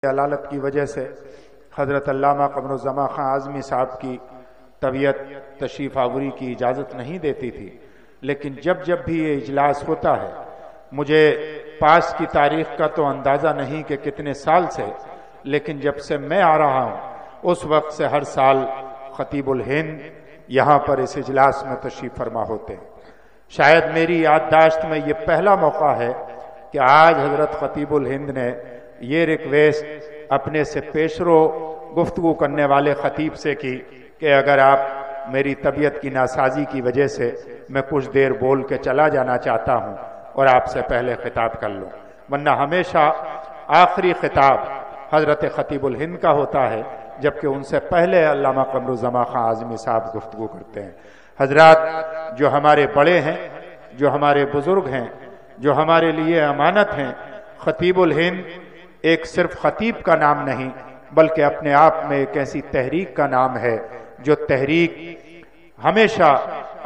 अलालत की वजह से हज़रत अल्लामा क़मरुज़्ज़मा ख़ान आज़मी साहब की तबीयत तशरीफ़ आवरी की इजाज़त नहीं देती थी, लेकिन जब जब भी ये इजलास होता है, मुझे पास की तारीख़ का तो अंदाज़ा नहीं कि कितने साल से, लेकिन जब से मैं आ रहा हूँ उस वक्त से हर साल ख़तीबुल हिंद यहाँ पर इस इजलास में तशरीफ़ फरमा होते हैं। शायद मेरी याददाश्त में ये पहला मौका है कि आज हज़रत ख़तीबुल हिंद ने ये रिक्वेस्ट अपने से पेशरो गुफ्तगू करने वाले ख़तीब से की कि अगर आप मेरी तबीयत की नासाजी की वजह से मैं कुछ देर बोल के चला जाना चाहता हूँ और आपसे पहले खिताब कर लूँ, वरना हमेशा आखिरी खिताब हज़रत ख़तीबुल हिंद का होता है, जबकि उनसे पहले अल्लामा क़मरुज़्ज़मा ख़ान आज़मी साहब गुफ्तगू करते हैं। हजरात, जो हमारे बड़े हैं, जो हमारे बुज़ुर्ग हैं, जो हमारे लिए अमानत हैं, ख़तीबुल हिंद एक सिर्फ ख़तीब का नाम नहीं बल्कि अपने आप में एक ऐसी तहरीक का नाम है जो तहरीक हमेशा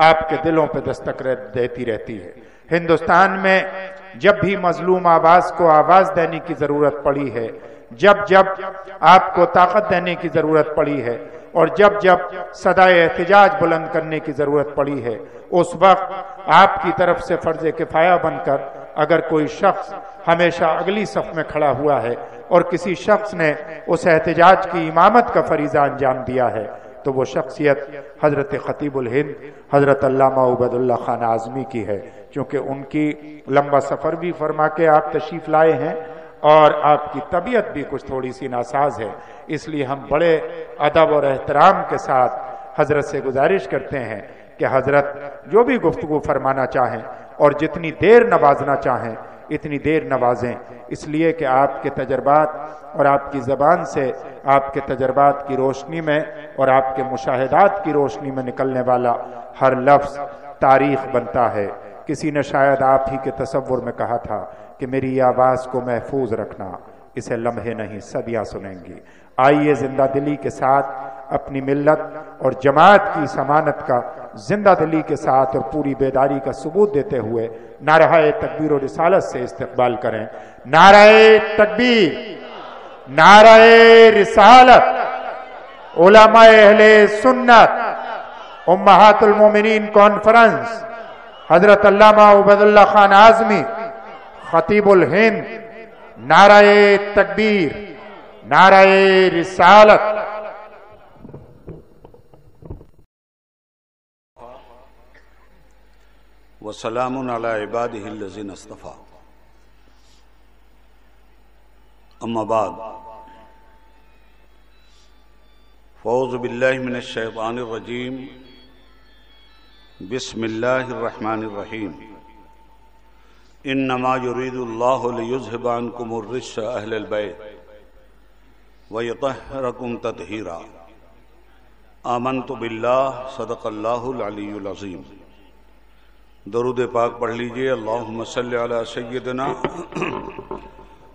आपके दिलों पे दस्तक देती रहती है। हिंदुस्तान में जब भी मजलूम आवाज़ को आवाज़ देने की ज़रूरत पड़ी है, जब जब आपको ताकत देने की ज़रूरत पड़ी है और जब जब सदाए एहतिजाज बुलंद करने की ज़रूरत पड़ी है, उस वक्त आपकी तरफ से फ़र्ज़ किफ़ाया बनकर अगर कोई शख्स हमेशा अगली सफ में खड़ा हुआ है और किसी शख्स ने उस एहतिजाज की इमामत का फरीज़ा अंजाम दिया है, तो वो शख्सियत हज़रत ख़तीबुल हिंद हज़रत अल्लामा उबैदुल्लाह ख़ान आज़मी की है। चूँकि उनकी लंबा सफ़र भी फरमा के आप तशरीफ़ लाए हैं और आपकी तबीयत भी कुछ थोड़ी सी नासाज है, इसलिए हम बड़े अदब और एहतराम के साथ हज़रत से गुजारिश करते हैं कि हज़रत जो भी गुफ्तगू फरमाना चाहें और जितनी देर नवाजना चाहें इतनी देर नवाजें, इसलिए कि आपके तजर्बात और आपकी ज़बान से आपके तजर्बात की रोशनी में और आपके मुशाहिदात की रोशनी में निकलने वाला हर लफ्ज़ तारीख़ बनता है। किसी ने शायद आप ही के तसव्वुर में कहा था कि मेरी आवाज़ को महफूज रखना, इसे लम्हे नहीं सदियाँ सुनेंगी। आइए जिंदा दिली के साथ अपनी मिल्लत और जमात की समानत का जिंदा दिली के साथ और पूरी बेदारी का सबूत देते हुए नाराए तकबीर और रिसालत से इस्तकबाल करें। नाराए तकबीर, नाराए रिसालत, उलमाए अहले सुन्नत, उम्महातुल मोमिनीन कॉन्फ्रेंस, हजरत अल्लामा उबैदुल्लाह ख़ान आज़मी ख़तीबुल हिंद, नाराए तकबीर, नाराए रिसालत। वसलामुन अला इबादिहिल्लज़ीना इस्तफ़ा। अम्मा बाद, फ़ौज़ु बिल्लाहि मिनश शैतानिर रजीम, बिस्मिल्लाहिर रहमानिर रहीम। इन्नमा युरीदुल्लाहु लियुज़हिबा अन्कुमुर रिज्स अहलल बैत व युतह्हिरकुम तत्हीरा। आमनतु बिल्लाह, सदक़ल्लाहुल अलीयुल अज़ीम। दरूद पाक पढ़ लीजिए। अल्लाहुम्मा सल्लि अला सय्यिदिना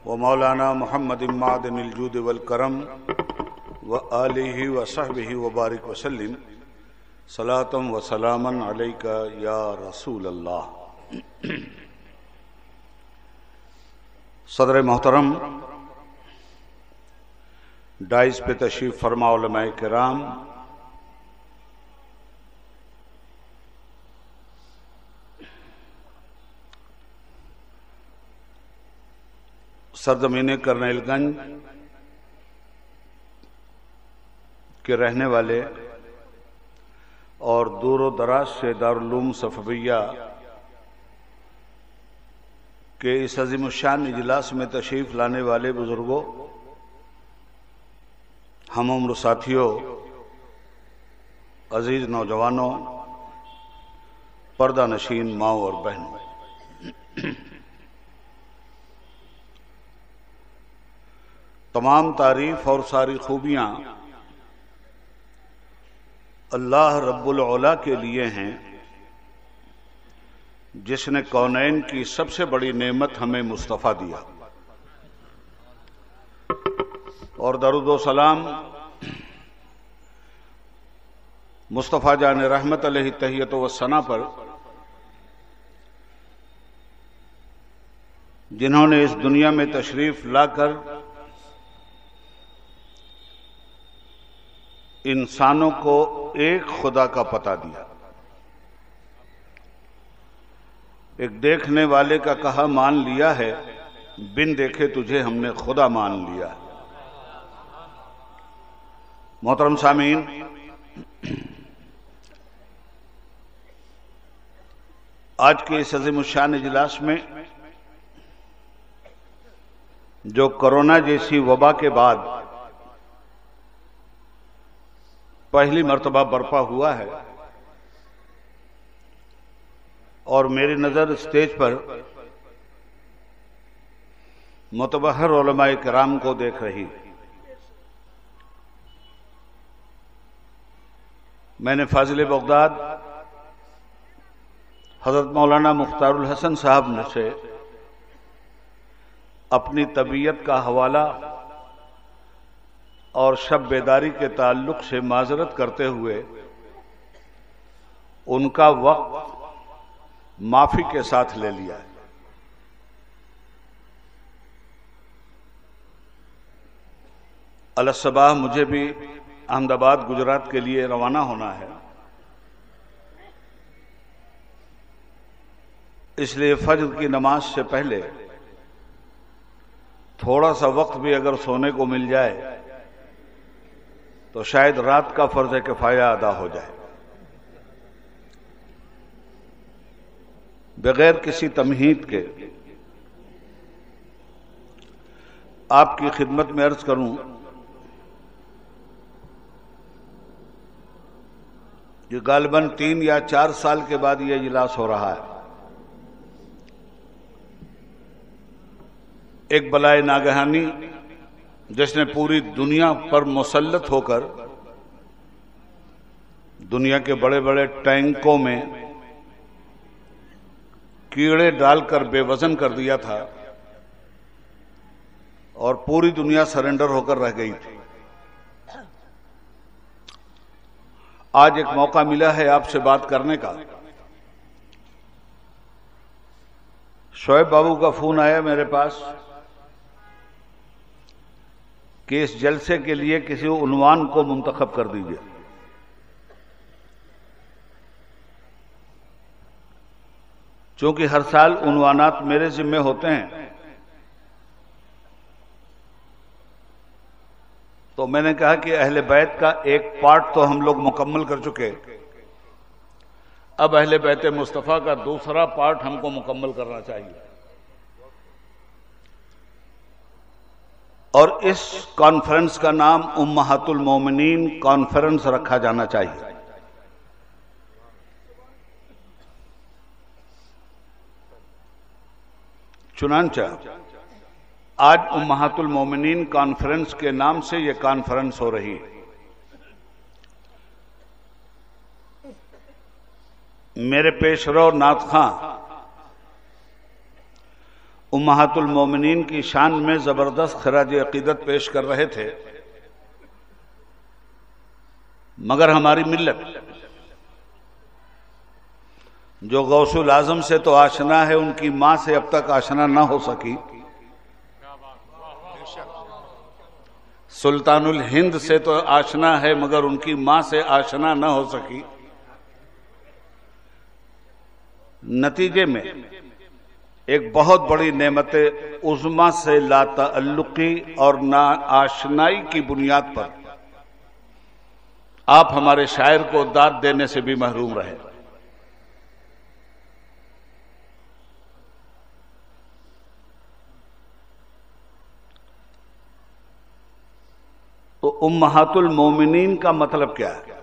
व मौलाना मुहम्मदिन मादिनिल जूद वल करम व आलिहि व सहबिहि व बारिक वसल्लिम सलातम व सलामन अलैका या रसूल अल्लाह। सदर मोहतरम, डाइस पे तशरीफ फरमा उलमाए किराम, सरजमीन करनेलगंज के रहने वाले और दूर दराज से दारुल उलूम सफ़विया के इस अज़ीमुश्शान इजलास में तशरीफ़ लाने वाले बुज़ुर्गों, हम उम्र साथियों, अजीज़ नौजवानों, पर्दा नशीन माओ और बहनों, तमाम तारीफ़ और सारी खूबियाँ अल्लाह रब्बुल औला के लिए हैं, जिसने कौनैन की सबसे बड़ी नेमत हमें मुस्तफ़ा दिया। और दरूद व सलाम मुस्तफ़ा जान रहमत अलैहि तहियत व सना पर, जिन्होंने इस दुनिया में तशरीफ़ लाकर इंसानों को एक खुदा का पता दिया। एक देखने वाले का कहा मान लिया है, बिन देखे तुझे हमने खुदा मान लिया। मोहतरम सामीन, आज के इस अज़ीमुश्शान इजलास में जो कोरोना जैसी वबा के बाद पहली मर्तबा बर्पा हुआ है और मेरी नजर स्टेज पर मुतबहर उलमाए किराम को देख रही। मैंने फाजिल बगदाद हजरत मौलाना मुख्तारुल हसन साहब से अपनी तबीयत का हवाला और शब बेदारी के ताल्लुक से माजरत करते हुए उनका वक्त माफी के साथ ले लिया है। अलसबाह मुझे भी अहमदाबाद गुजरात के लिए रवाना होना है, इसलिए फज्र की नमाज से पहले थोड़ा सा वक्त भी अगर सोने को मिल जाए तो शायद रात का फर्ज किफाया अदा हो जाए। बगैर किसी तमहीद के आपकी खिदमत में अर्ज करूं कि गालिबन 3 या 4 साल के बाद यह इजलास हो रहा है। एक बलाए नागहानी जिसने पूरी दुनिया पर मुसल्लत होकर दुनिया के बड़े बड़े टैंकों में कीड़े डालकर बेवजन कर दिया था और पूरी दुनिया सरेंडर होकर रह गई थी। आज एक मौका मिला है आपसे बात करने का। शोएब बाबू का फोन आया मेरे पास कि इस जलसे के लिए किसी उन्वान को मुंतखब कर दीजिए। चूंकि हर साल उन्वानात मेरे जिम्मे होते हैं, तो मैंने कहा कि अहले बैत का एक पार्ट तो हम लोग मुकम्मल कर चुके, अब अहले बैत मुस्तफ़ा का दूसरा पार्ट हमको मुकम्मल करना चाहिए। और इस कॉन्फ्रेंस का नाम उम्महातुल मोमिनीन कॉन्फ्रेंस रखा जाना चाहिए। चुनांचा आज उम्महातुल मोमिनीन कॉन्फ्रेंस के नाम से यह कॉन्फ्रेंस हो रही है। मेरे पेशरो नात खां उम्महातुल मोमिनीन की शान में जबरदस्त खराज अकीदत पेश कर रहे थे, मगर हमारी मिल्लत जो गौसुल आजम से तो आशना है, उनकी मां से अब तक आशना ना हो सकी, सुल्तानुल हिंद से तो आशना है मगर उनकी मां से आशना ना हो सकी। नतीजे में एक बहुत बड़ी नेमत उज़्मा से लाताल्लुकी और ना आशनाई की बुनियाद पर आप हमारे शायर को दाद देने से भी महरूम रहे। तो उम्महातुल मोमिनीन का मतलब क्या है?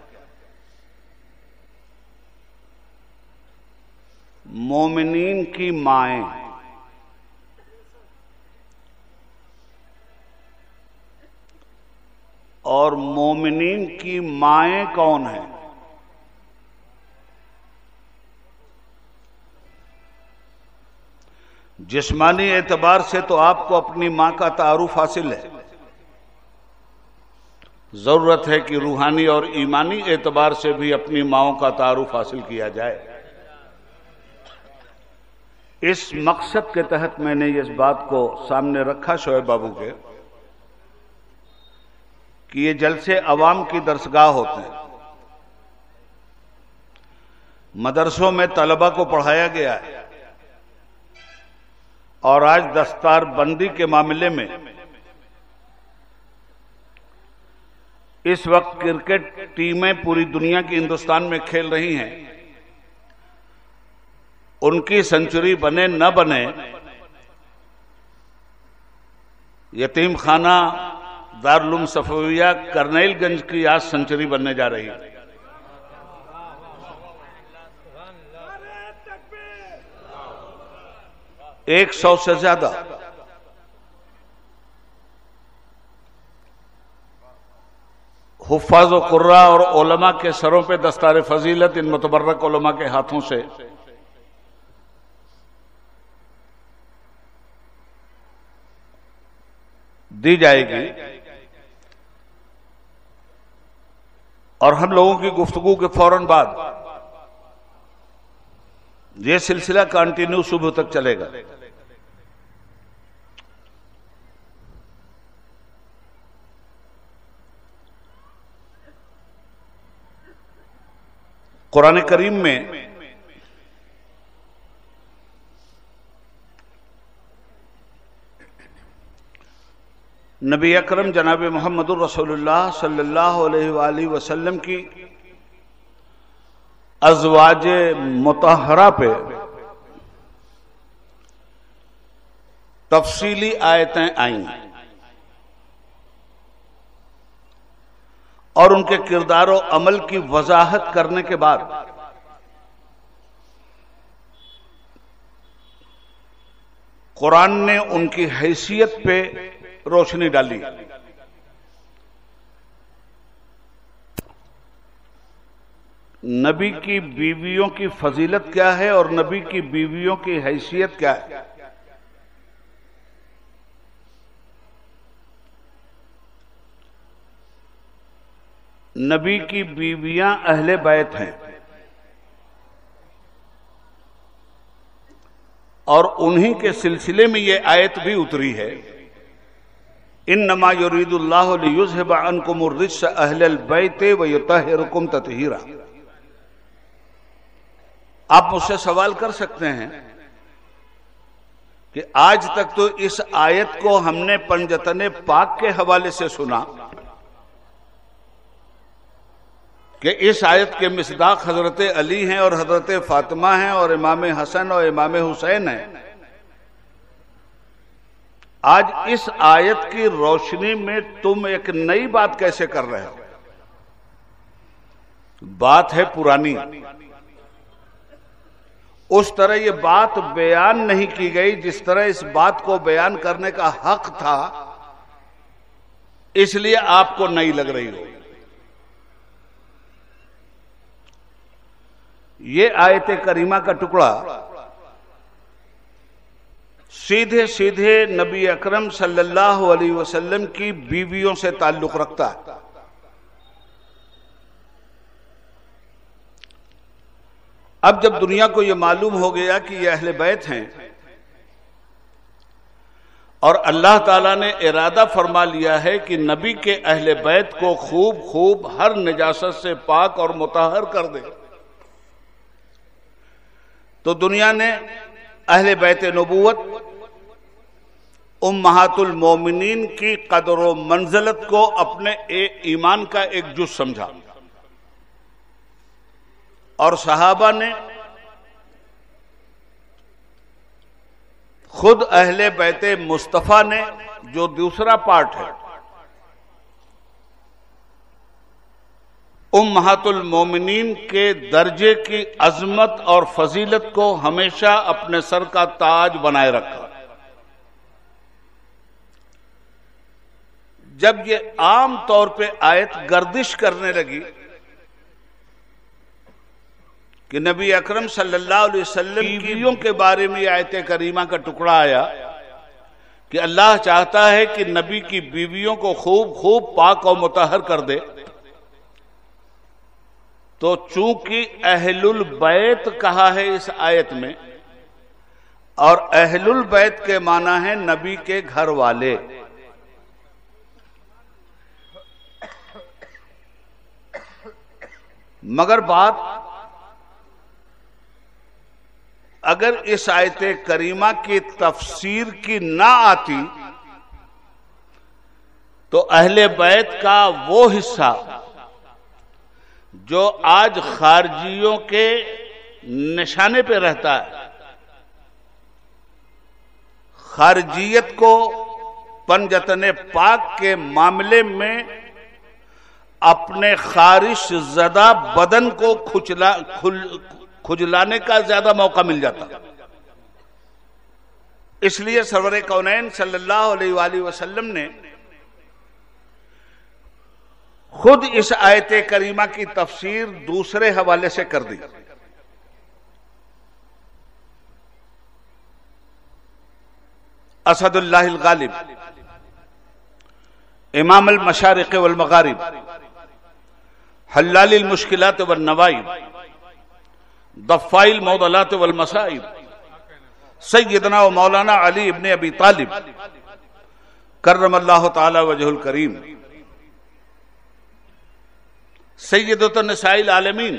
मोमिनीन की माएं, और मोमिनीन की माएं कौन हैं? जिस्मानी एतबार से तो आपको अपनी मां का तारुफ हासिल है, जरूरत है कि रूहानी और ईमानी एतबार से भी अपनी माओं का तारुफ हासिल किया जाए। इस मकसद के तहत मैंने इस बात को सामने रखा शोएब बाबू के कि ये जलसे अवाम की दरसगाह होते हैं। मदरसों में तलबा को पढ़ाया गया है और आज दस्तार बंदी के मामले में इस वक्त क्रिकेट टीमें पूरी दुनिया की हिंदुस्तान में खेल रही हैं। उनकी सेंचुरी बने न बने, यतीम खाना दारुल सफविया करनैलगंज की आज सेंचुरी बनने जा रही है। एक 100 से ज्यादा हुफ्फाज़ व कुर्रा और उलमा के सरों पे दस्तार फजीलत इन मुतबर्रक उलमा के हाथों से दी जाएगी। और हम लोगों की गुफ्तगू के फौरन बाद यह सिलसिला कंटिन्यू सुबह तक चलेगा। कुरान करीम में नबी अकरम जनाब मोहम्मदुर रसूलुल्लाह सल्लल्लाहु अलैहि वसल्लम की अज़वाज मुतहरा पे तफसीली आयतें आईं और उनके किरदार और अमल की वजाहत करने के बाद कुरान ने उनकी हैसियत पे रोशनी डाली। नबी की बीवियों की फजीलत क्या है और नबी की बीवियों की हैसियत क्या है। नबी की बीवियां अहले बैत हैं और उन्हीं के सिलसिले में यह आयत भी उतरी है, इन्नमा युरीदुल्लाहु लियुज़हिबा अन्कुमुर रिज्स अहलल बैति व युतहिरकुम तत्हीरा। आप मुझसे सवाल कर सकते हैं कि आज तक तो इस आयत को हमने पंजतने पाक के हवाले से सुना कि इस आयत के मिसदाक हजरत अली हैं और हजरत फातिमा हैं और इमाम हसन और इमाम हुसैन हैं। आज इस आयत की रोशनी में तुम एक नई बात कैसे कर रहे हो? बात है पुरानी। उस तरह ये बात बयान नहीं की गई जिस तरह इस बात को बयान करने का हक था, इसलिए आपको नई लग रही हो। ये आयत करीमा का टुकड़ा सीधे सीधे नबी अकरम सल्लल्लाहु अलैहि वसल्लम की बीवियों से ताल्लुक रखता है। अब जब दुनिया को यह मालूम हो गया कि ये अहले बैत हैं और अल्लाह ताला ने इरादा फरमा लिया है कि नबी के अहले बैत को खूब खूब हर निजासत से पाक और मुतहर कर दे, तो दुनिया ने अहले बैत नबूवत उम्महातुल मोमिनीन की कदर व मंजिलत को अपने ईमान का एक जुज़ समझा और सहाबा ने खुद अहले बैते मुस्तफ़ा ने, जो दूसरा पार्ट है, उम्महातुल मोमिनीन के दर्जे की अजमत और फजीलत को हमेशा अपने सर का ताज बनाए रखा। जब ये आम तौर पे आयत गर्दिश करने लगी कि नबी अकरम सल्लल्लाहु अलैहि वसल्लम की बीवियों के बारे में आयत करीमा का टुकड़ा आया कि अल्लाह चाहता है कि नबी की बीवियों को खूब खूब पाक और मुतहर कर दे, तो चूंकि अहलुल बैत कहा है इस आयत में और अहलुल बैत के माना है नबी के घर वाले, मगर बात अगर इस आयत करीमा की तफसीर की ना आती तो अहले बैत का वो हिस्सा जो आज खारजियों के निशाने पे रहता है, खारजियत को पंजतन पाक के मामले में अपने खारिश ज़दा बदन को खुजलाने का ज्यादा मौका मिल जाता। इसलिए सरवर कौनैन सल्लल्लाहु अलैहि वसल्लम ने खुद इस आयत करीमा की तफसीर दूसरे हवाले से कर दी। असदुल्लाहिल गालिब, इमाम अल मशारिक़ वल मगारिब, हल्लालिल मुश्किलात वन नवाइब, दफ़ाइल मौदलात वल मसाइब, सय्यदना व मौलाना अली इब्ने अबी तालिब कर्रमल्लाहु ताला वजहुल करीम, सय्यदतुन निसाइल आलमीन,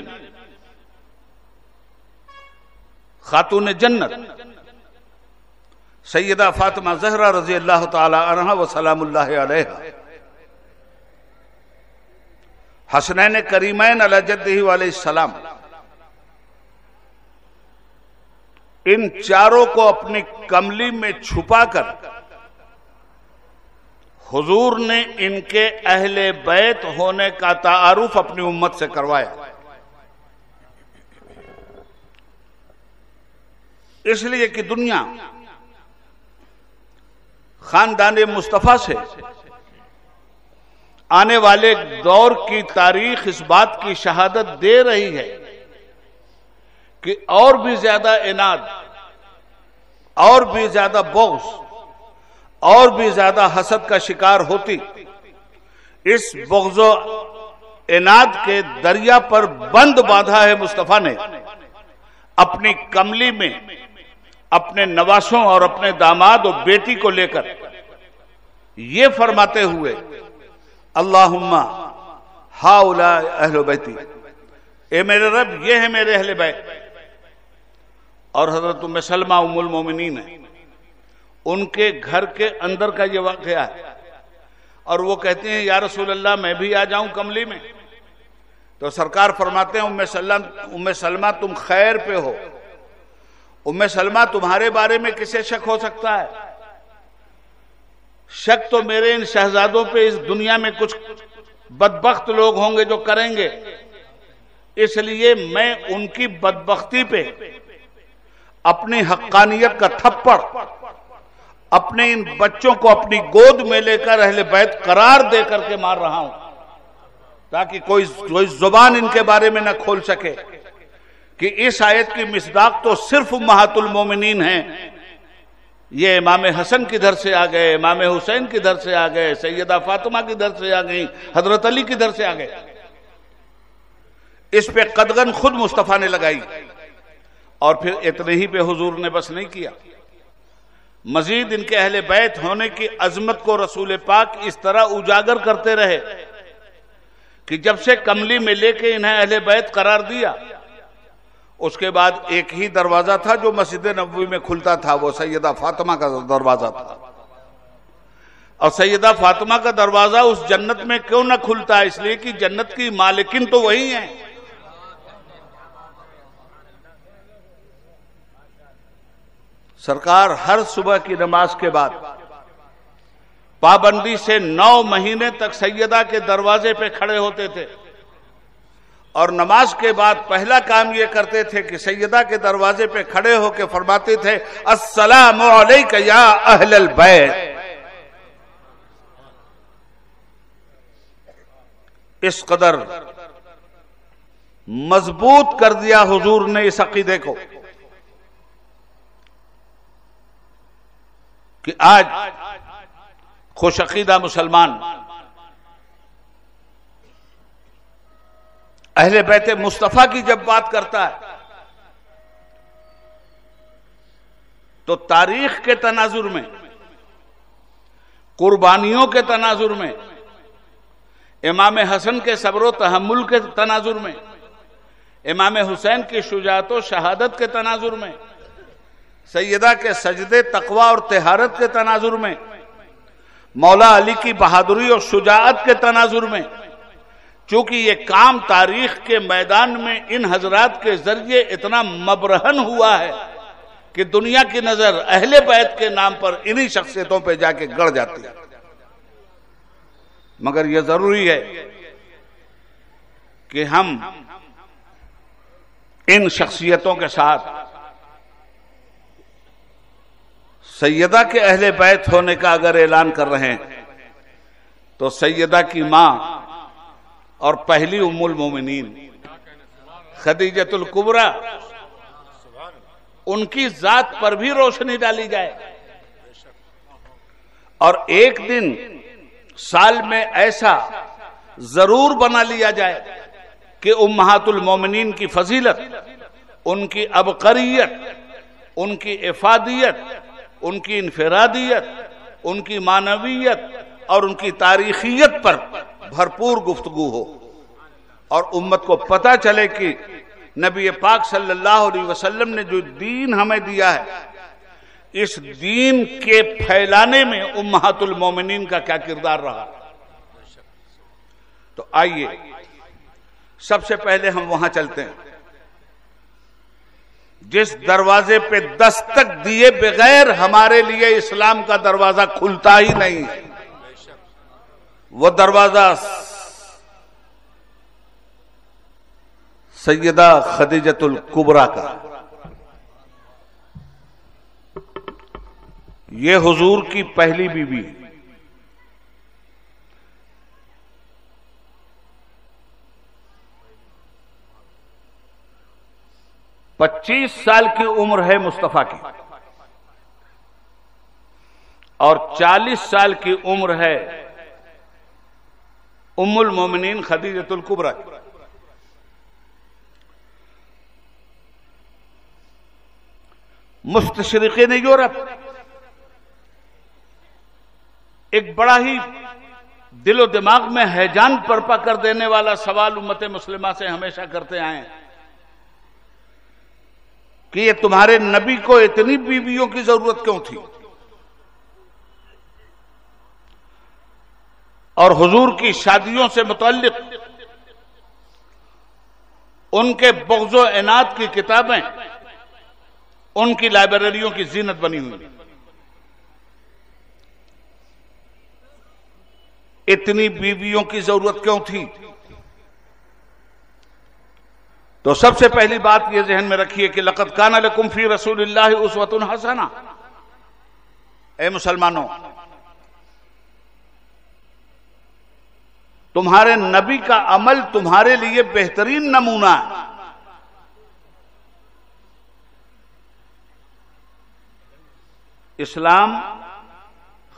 खातून जन्नत सैयदा फातिमा ज़हरा रज़ी अल्लाह ताला अन्हा व सलामुल्लाहि अलैहा, हसनैन करीमैन अला जद्दिही व अलैहिस्सलाम, इन चारों को अपनी कमली में छुपाकर हुजूर ने इनके अहले बैत होने का तारुफ अपनी उम्मत से करवाया। इसलिए कि दुनिया खानदान मुस्तफा से आने वाले दौर की तारीख इस बात की शहादत दे रही है कि और भी ज्यादा इनाद, और भी ज्यादा बोझ, और भी ज्यादा हसद का शिकार होती। इस बोझो इनाद के दरिया पर बंद बांधा है मुस्तफा ने अपनी कमली में अपने नवासों और अपने दामाद और बेटी को लेकर, ये फरमाते हुए अल्लाहुम्मा हाउला अहले बैती, ए मेरे रब ये है मेरे अहले बैत। और हजरत उम्मे सलमा उम्मुल मोमिनीन है, उनके घर के अंदर का ये वाकया है। और वो कहते हैं या रसूल अल्लाह मैं भी आ जाऊं कमली में? तो सरकार फरमाते हैं उम्मे सलमा तुम खैर पे हो, उम्मे सलमा तुम्हारे बारे में किसे शक हो सकता है? शक तो मेरे इन शहजादों पे इस दुनिया में कुछ बदबख्त लोग होंगे जो करेंगे, इसलिए मैं उनकी बदबख्ती पे अपनी हक्कानियत का थप्पड़ अपने इन बच्चों को अपनी गोद में लेकर अहले बैत करार दे करके मार रहा हूं, ताकि कोई जुबान इनके बारे में न खोल सके कि इस आयत की मिसदाक तो सिर्फ उम्महातुल मोमिनीन है। ये इमाम हसन किधर से आ गए, इमाम हुसैन किधर से आ गए, सैयदा फातिमा किधर से आ गई, हजरत अली किधर से आ गए। इस पे कदगन खुद मुस्तफा ने लगाई। और फिर इतने ही पे हुजूर ने बस नहीं किया, मजीद इनके अहले बैत होने की अजमत को रसूल पाक इस तरह उजागर करते रहे कि जब से कमली में लेके इन्हें अहले बैत करार दिया, उसके बाद एक ही दरवाजा था जो मस्जिद नबवी में खुलता था, वो सैयदा फातिमा का दरवाजा था। और सैयदा फातिमा का दरवाजा उस जन्नत में क्यों ना खुलता है? इसलिए कि जन्नत की मालिकिन तो वही है। सरकार हर सुबह की नमाज के बाद पाबंदी से 9 महीने तक सैयदा के दरवाजे पे खड़े होते थे और नमाज के बाद पहला काम ये करते थे कि सैयदा के दरवाजे पे खड़े होकर फरमाते थे अस्सलामु अलैका या अहलल बैत। इस कदर मजबूत कर दिया हुजूर ने इस अकीदे को कि आज खुशअकीदा मुसलमान अहले बैत मुस्तफा की जब बात करता है तो तारीख के तनाजुर में, कुर्बानियों के तनाजुर में, इमाम हसन के सब्र तहम्मुल के तनाजुर में, इमाम हुसैन की शुजाअत और शहादत के तनाजुर में, सैयदा के सजदे तकवा और तिहारत के तनाजुर में, मौला अली की बहादुरी और शुजाअत के तनाजुर में। चूंकि ये काम तारीख के मैदान में इन हजरात के जरिए इतना मबरहन हुआ है कि दुनिया की नजर अहले बैत के नाम पर इन्हीं शख्सियतों पे जाके गड़ जाती है। मगर यह जरूरी है कि हम इन शख्सियतों के साथ सैयदा के अहले बैत होने का अगर ऐलान कर रहे हैं तो सैयदा की मां और पहली उम्मुल मोमिनीन खदीजतुल कुबरा, उनकी जात पर भी रोशनी डाली जाए। और एक दिन साल में ऐसा जरूर बना लिया जाए कि उम्महातुल मोमिनीन की फजीलत, उनकी अबकरियत, उनकी इफादियत, उनकी इनफरादियत, उनकी मानवियत और उनकी तारीखियत पर भरपूर गुफ्तगू हो और उम्मत को पता चले कि नबी पाक सल्लल्लाहु अलैहि वसल्लम ने जो दीन हमें दिया है, इस दीन के फैलाने में उम्महातुल मोमिनीन का क्या किरदार रहा। तो आइए सबसे पहले हम वहां चलते हैं जिस दरवाजे पे दस्तक दिए बगैर हमारे लिए इस्लाम का दरवाजा खुलता ही नहीं है। वो दरवाजा सैयदा खदीजतुल कुबरा का। ये हुजूर की पहली बीवी, पच्चीस साल की उम्र है मुस्तफा की और 40 साल की उम्र है उम्मुल मोमिनीन खदीजतुल कुबरा की। मुस्तशरिकीन यूरोप एक बड़ा ही दिलो दिमाग में हैजान बर्पा कर देने वाला सवाल उम्मत मुस्लिमा से हमेशा करते आए हैं कि ये तुम्हारे नबी को इतनी बीवियों की जरूरत क्यों थी। और हुजूर की शादियों से मुतल्लिक उनके बुग़्ज़ो इनात की किताबें उनकी लाइब्रेरियों की जीनत बनी हुई। इतनी बीवियों की जरूरत क्यों थी? तो सबसे पहली बात यह ज़हन में रखिए कि लक़द काना लकुम फी रसूलिल्लाहि उस्वतुन हसना। ए मुसलमानों, तुम्हारे नबी का अमल तुम्हारे लिए बेहतरीन नमूना है। इस्लाम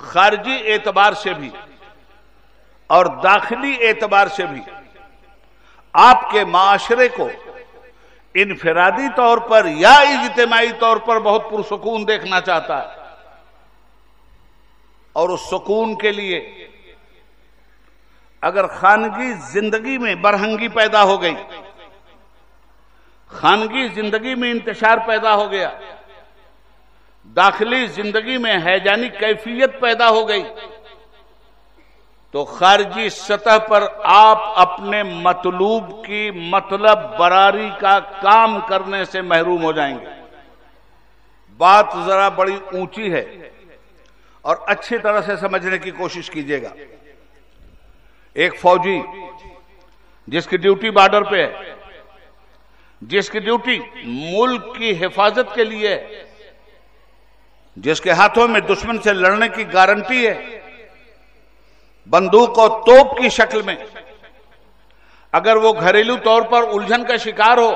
खारजी एतबार से भी और दाखिली एतबार से भी आपके माशरे को इनफरादी तौर पर या इज्तिमाई तौर पर बहुत पुरसुकून देखना चाहता है। और उस सुकून के लिए अगर खानगी जिंदगी में बरहंगी पैदा हो गई, खानगी जिंदगी में इंतशार पैदा हो गया, दाखिली जिंदगी में हैजानी कैफियत पैदा हो गई, तो खारजी सतह पर आप अपने मतलूब की मतलब बरारी का काम करने से महरूम हो जाएंगे। बात जरा बड़ी ऊंची है और अच्छी तरह से समझने की कोशिश कीजिएगा। एक फौजी जिसकी ड्यूटी बॉर्डर पे है, जिसकी ड्यूटी मुल्क की हिफाजत के लिए है, जिसके हाथों में दुश्मन से लड़ने की गारंटी है, बंदूक और तोप की शक्ल में, अगर वो घरेलू तौर पर उलझन का शिकार हो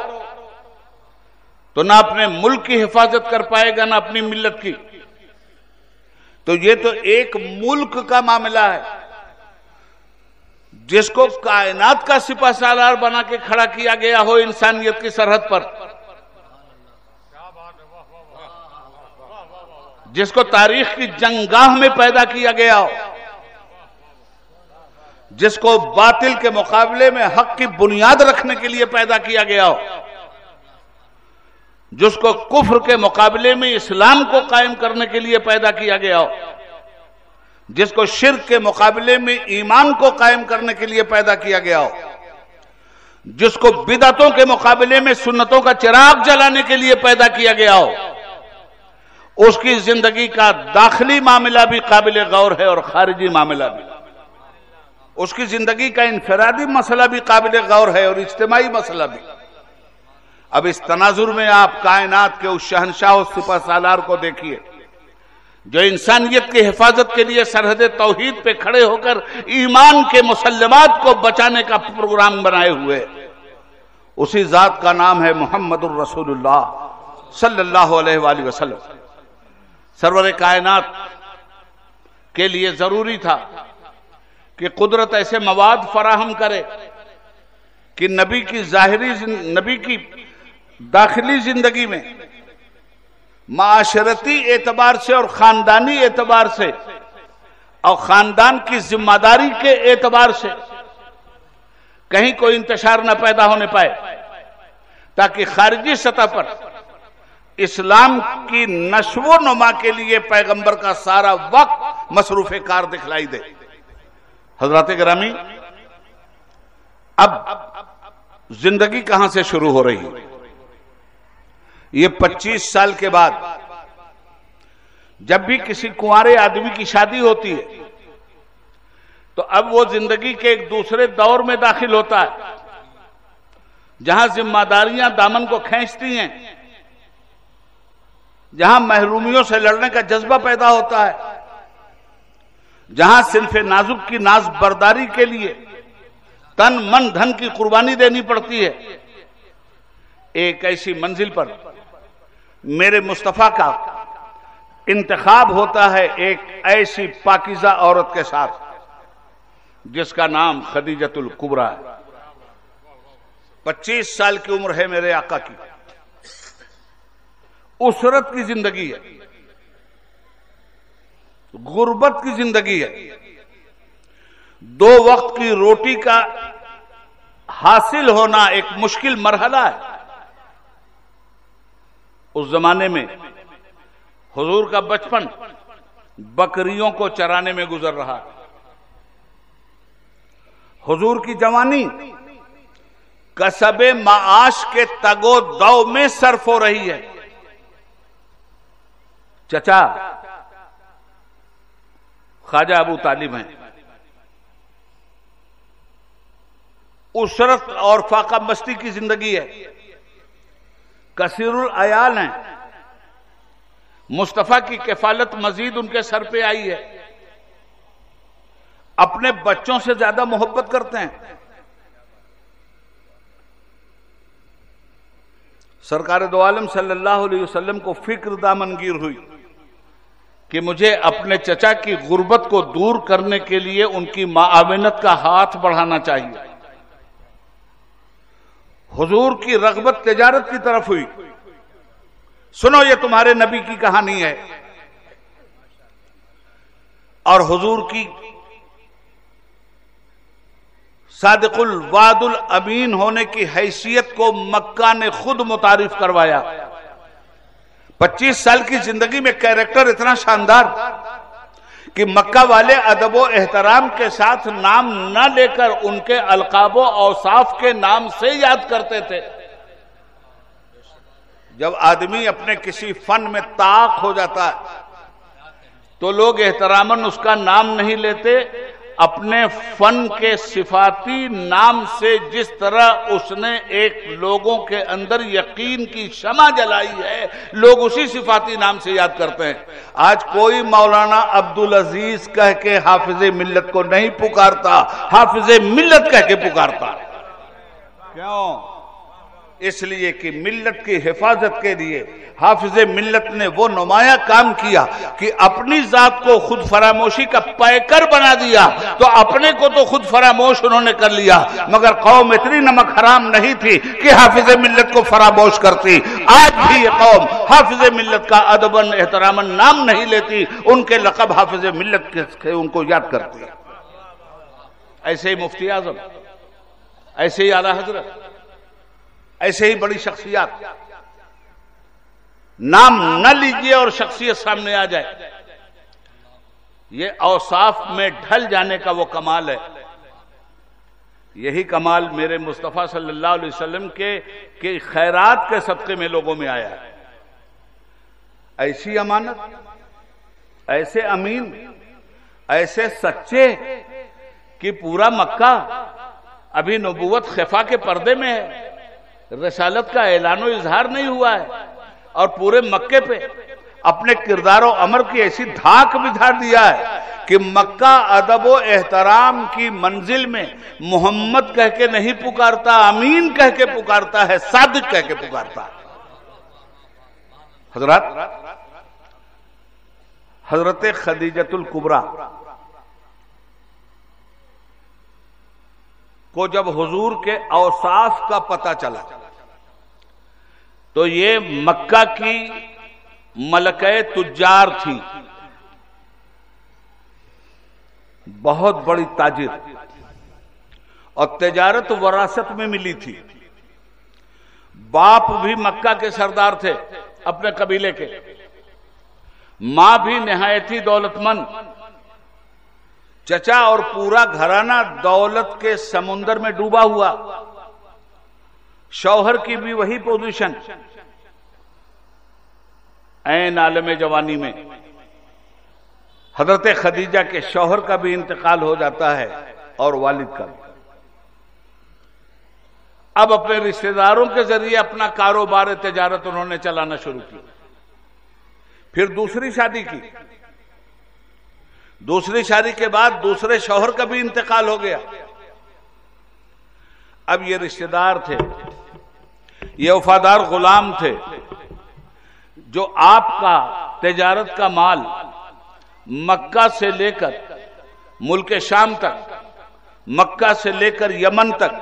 तो ना अपने मुल्क की हिफाजत कर पाएगा ना अपनी मिल्लत की। तो ये तो एक मुल्क का मामला है जिसको कायनात का सिपह सालार बना के खड़ा किया गया हो इंसानियत की सरहद पर, जिसको तारीख की जंगगाह में पैदा किया गया हो, जिसको बातिल के मुकाबले में हक की बुनियाद रखने के लिए पैदा किया गया हो। जिसको कुफ्र के मुकाबले में इस्लाम को कायम करने के लिए पैदा किया गया हो, जिसको शिर्क के मुकाबले में ईमान को कायम करने के लिए पैदा किया गया हो, जिसको बिदअतों के मुकाबले में सुन्नतों का चिराग जलाने के लिए पैदा किया गया हो, उसकी जिंदगी का दाखिली मामला भी काबिल गौर है और खारिजी मामला भी। उसकी जिंदगी का इनफरादी मसला भी काबिल गौर है और इज्तिमाई मसला भी। अब इस तनाजुर में आप कायनात के उस शहनशाह और सिपह सालार को देखिए जो इंसानियत की हिफाजत के लिए सरहद तौहीद पे खड़े होकर ईमान के मुसल्लमात को बचाने का प्रोग्राम बनाए हुए। उसी जात का नाम है मुहम्मदुर रसूलुल्लाह सल्लल्लाहु अलैहि वसल्लम। सरवर कायनात के लिए जरूरी था कि कुदरत ऐसे मवाद फराहम करे कि नबी की दाखिली जिंदगी में माशरती एतबार से और खानदानी एतबार से और खानदान की जिम्मेदारी के एतबार से कहीं कोई इंतशार न पैदा होने पाए, ताकि खारिजी सतह पर इस्लाम की नश्व नुमा के लिए पैगंबर का सारा वक्त मसरूफ कार दिखलाई दे। हजरात गिरामी, अब जिंदगी कहां से शुरू हो रही है? ये 25 साल के बाद जब भी किसी कुंवारे आदमी की शादी होती है तो अब वो जिंदगी के एक दूसरे दौर में दाखिल होता है, जहां जिम्मेदारियां दामन को खींचती हैं, जहां महरूमियों से लड़ने का जज्बा पैदा होता है, जहां सिल्फे नाजुक की नाज बर्दारी के लिए तन मन धन की कुर्बानी देनी पड़ती है। एक ऐसी मंजिल पर मेरे मुस्तफा का इंतखाब होता है एक ऐसी पाकीज़ा औरत के साथ जिसका नाम खदीजतुल कुबरा है। 25 साल की उम्र है मेरे आका की, उसरत की जिंदगी है, गुर्बत की जिंदगी है, 2 वक्त की रोटी का हासिल होना एक मुश्किल मरहला है। उस जमाने में हुजूर का बचपन बकरियों को चराने में गुजर रहा, हुजूर की जवानी कसबे माआश के तगो दौ में सर्फ हो रही है। चचा ख्वाजा अबू तालिब हैं, उसरत और फाका मस्ती की जिंदगी है, कसीरुल अयाल हैं, मुस्तफा की किफालत मजीद उनके सर पे आई है, अपने बच्चों से ज्यादा मोहब्बत करते हैं। सरकार दो आलम सल्लल्लाहु अलैहि वसल्लम को फिक्र दामनगीर हुई कि मुझे अपने चचा की गुर्बत को दूर करने के लिए उनकी माआविनत का हाथ बढ़ाना चाहिए। हुजूर की रग़बत तिजारत की तरफ हुई। सुनो, ये तुम्हारे नबी की कहानी है और हुजूर की सादिकुल वादुल अमीन होने की हैसियत को मक्का ने खुद मुतारिफ करवाया। 25 साल की जिंदगी में कैरेक्टर इतना शानदार कि मक्का वाले अदब व एहतराम के साथ नाम न लेकर उनके अलकाबो औसाफ के नाम से याद करते थे। जब आदमी अपने किसी फन में ताक हो जाता है तो लोग एहतरामन उसका नाम नहीं लेते, अपने फन के सिफाती नाम से जिस तरह उसने एक लोगों के अंदर यकीन की शमा जलाई है, लोग उसी सिफाती नाम से याद करते हैं। आज कोई मौलाना अब्दुल अजीज कह के हाफिजे मिल्लत को नहीं पुकारता, हाफिजे मिल्लत कह के पुकारता। क्यों? इसलिए कि मिल्लत की हिफाजत के लिए हाफिजे मिल्लत ने वो नुमाया काम किया कि अपनी जात को खुद फरामोशी का पैकर बना दिया। तो अपने को तो खुद फरामोश उन्होंने कर लिया, मगर कौम इतनी नमक हराम नहीं थी कि हाफिजे मिल्लत को फरामोश करती। आज भी ये कौम हाफिजे मिल्लत का अदबन एहतरामन नाम नहीं लेती, उनके लक़ब हाफिजे मिल्लत के उनको याद करती। ऐसे ही मुफ्ती आजम, ऐसे ही आला हजरत, ऐसे ही बड़ी शख्सियत नाम न लीजिए और शख्सियत सामने आ जाए। ये औसाफ में ढल जाने का वो कमाल है। यही कमाल मेरे मुस्तफ़ा सल्लल्लाहु अलैहि वसल्लम के खैरात के सदक़े में लोगों में आया है। ऐसी अमानत, ऐसे अमीन, ऐसे सच्चे कि पूरा मक्का अभी नबूवत खिफा के पर्दे में है, रिसालत का ऐलानो इजहार नहीं हुआ है, और पूरे मक्के पे अपने किरदार और अमर की ऐसी धाक बिठा दिया है कि मक्का अदब व एहतराम की मंजिल में मोहम्मद कह के नहीं पुकारता, अमीन कह के पुकारता है, सादिक कह के पुकारता है। हजरत खदीजतुल कुबरा को जब हुजूर के औसाफ का पता चला तो ये मक्का की मलके तुज्जार थी, बहुत बड़ी ताजिर, और तिजारत वरासत में मिली थी। बाप भी मक्का के सरदार थे अपने कबीले के, मां भी निहायती दौलतमंद, चचा और पूरा घराना दौलत के समुंदर में डूबा हुआ, शौहर की भी वही पोजीशन। ऐन आलम जवानी में हजरत खदीजा के शौहर का भी इंतकाल हो जाता है और वालिद का भी। अब अपने रिश्तेदारों के जरिए अपना कारोबार तिजारत उन्होंने चलाना शुरू किया। फिर दूसरी शादी की, दूसरी शादी के बाद दूसरे शौहर का भी इंतकाल हो गया। अब ये रिश्तेदार थे, ये वफादार गुलाम थे जो आपका तिजारत का माल मक्का से लेकर मुल्क शाम तक, मक्का से लेकर यमन तक,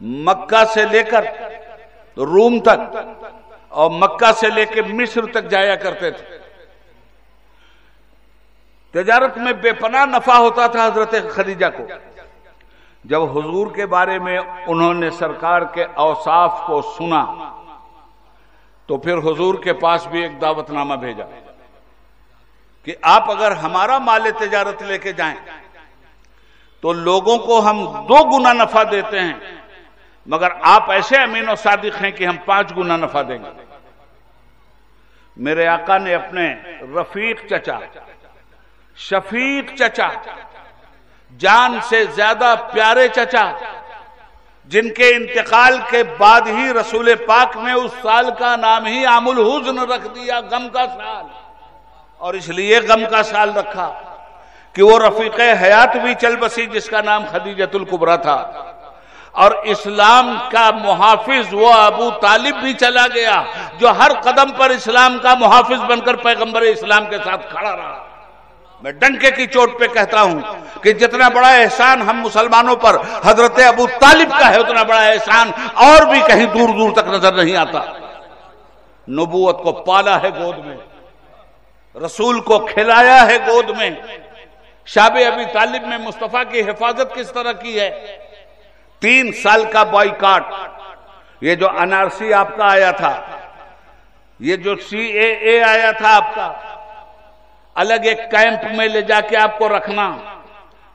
मक्का से लेकर रूम तक और मक्का से लेकर मिस्र तक जाया करते थे। तिजारत में बेपनाह नफा होता था हजरत खदीजा को। जब हुजूर के बारे में उन्होंने सरकार के औसाफ को सुना तो फिर हुजूर के पास भी एक दावतनामा भेजा कि आप अगर हमारा माल तिजारत लेके जाएं तो लोगों को हम 2 गुना नफा देते हैं, मगर आप ऐसे अमीन और सादिक हैं कि हम 5 गुना नफा देंगे। मेरे आका ने अपने रफीक चचा, शफीक चचा, जान से ज्यादा प्यारे चचा, जिनके इंतकाल के बाद ही रसूल पाक ने उस साल का नाम ही आमुल हुज़्न रख दिया, गम का साल, और इसलिए गम का साल रखा कि वो रफीक हयात भी चल बसी जिसका नाम खदीजतुल कुबरा था, और इस्लाम का मुहाफिज वो अबू तालिब भी चला गया जो हर कदम पर इस्लाम का मुहाफिज बनकर पैगंबर इस्लाम के साथ खड़ा रहा। मैं डंके की चोट पे कहता हूं कि जितना बड़ा एहसान हम मुसलमानों पर हजरत अबू तालिब का है, उतना बड़ा एहसान और भी कहीं दूर दूर तक नजर नहीं आता। नबूवत को पाला है गोद में, रसूल को खिलाया है गोद में। शाबे अबी तालिब में मुस्तफा की हिफाजत किस तरह की है। 3 साल का बॉयकॉट, ये जो एनआरसी आपका आया था, ये जो CAA आया था आपका, अलग एक कैंप में ले जाके आपको रखना,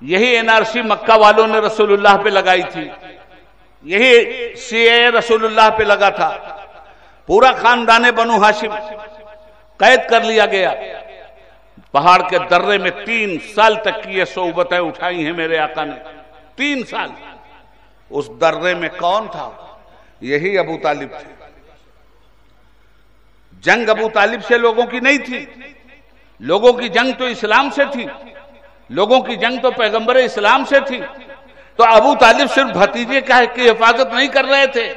यही एनआरसी मक्का वालों ने रसूलुल्लाह पे लगाई थी, यही CAA रसूलुल्लाह पे लगा था। पूरा खानदाने बनु हाशिम कैद कर लिया गया। पहाड़ के दर्रे में 3 साल तक की ये सोबतें उठाई हैं मेरे आका ने, 3 साल। उस दर्रे में कौन था? यही अबू तालिब थे। जंग अबू तालिब से लोगों की नहीं थी, लोगों की जंग तो इस्लाम से थी, लोगों की जंग तो पैगंबर इस्लाम से थी। तो अबू तालिब सिर्फ भतीजे की हिफाजत नहीं कर रहे थे,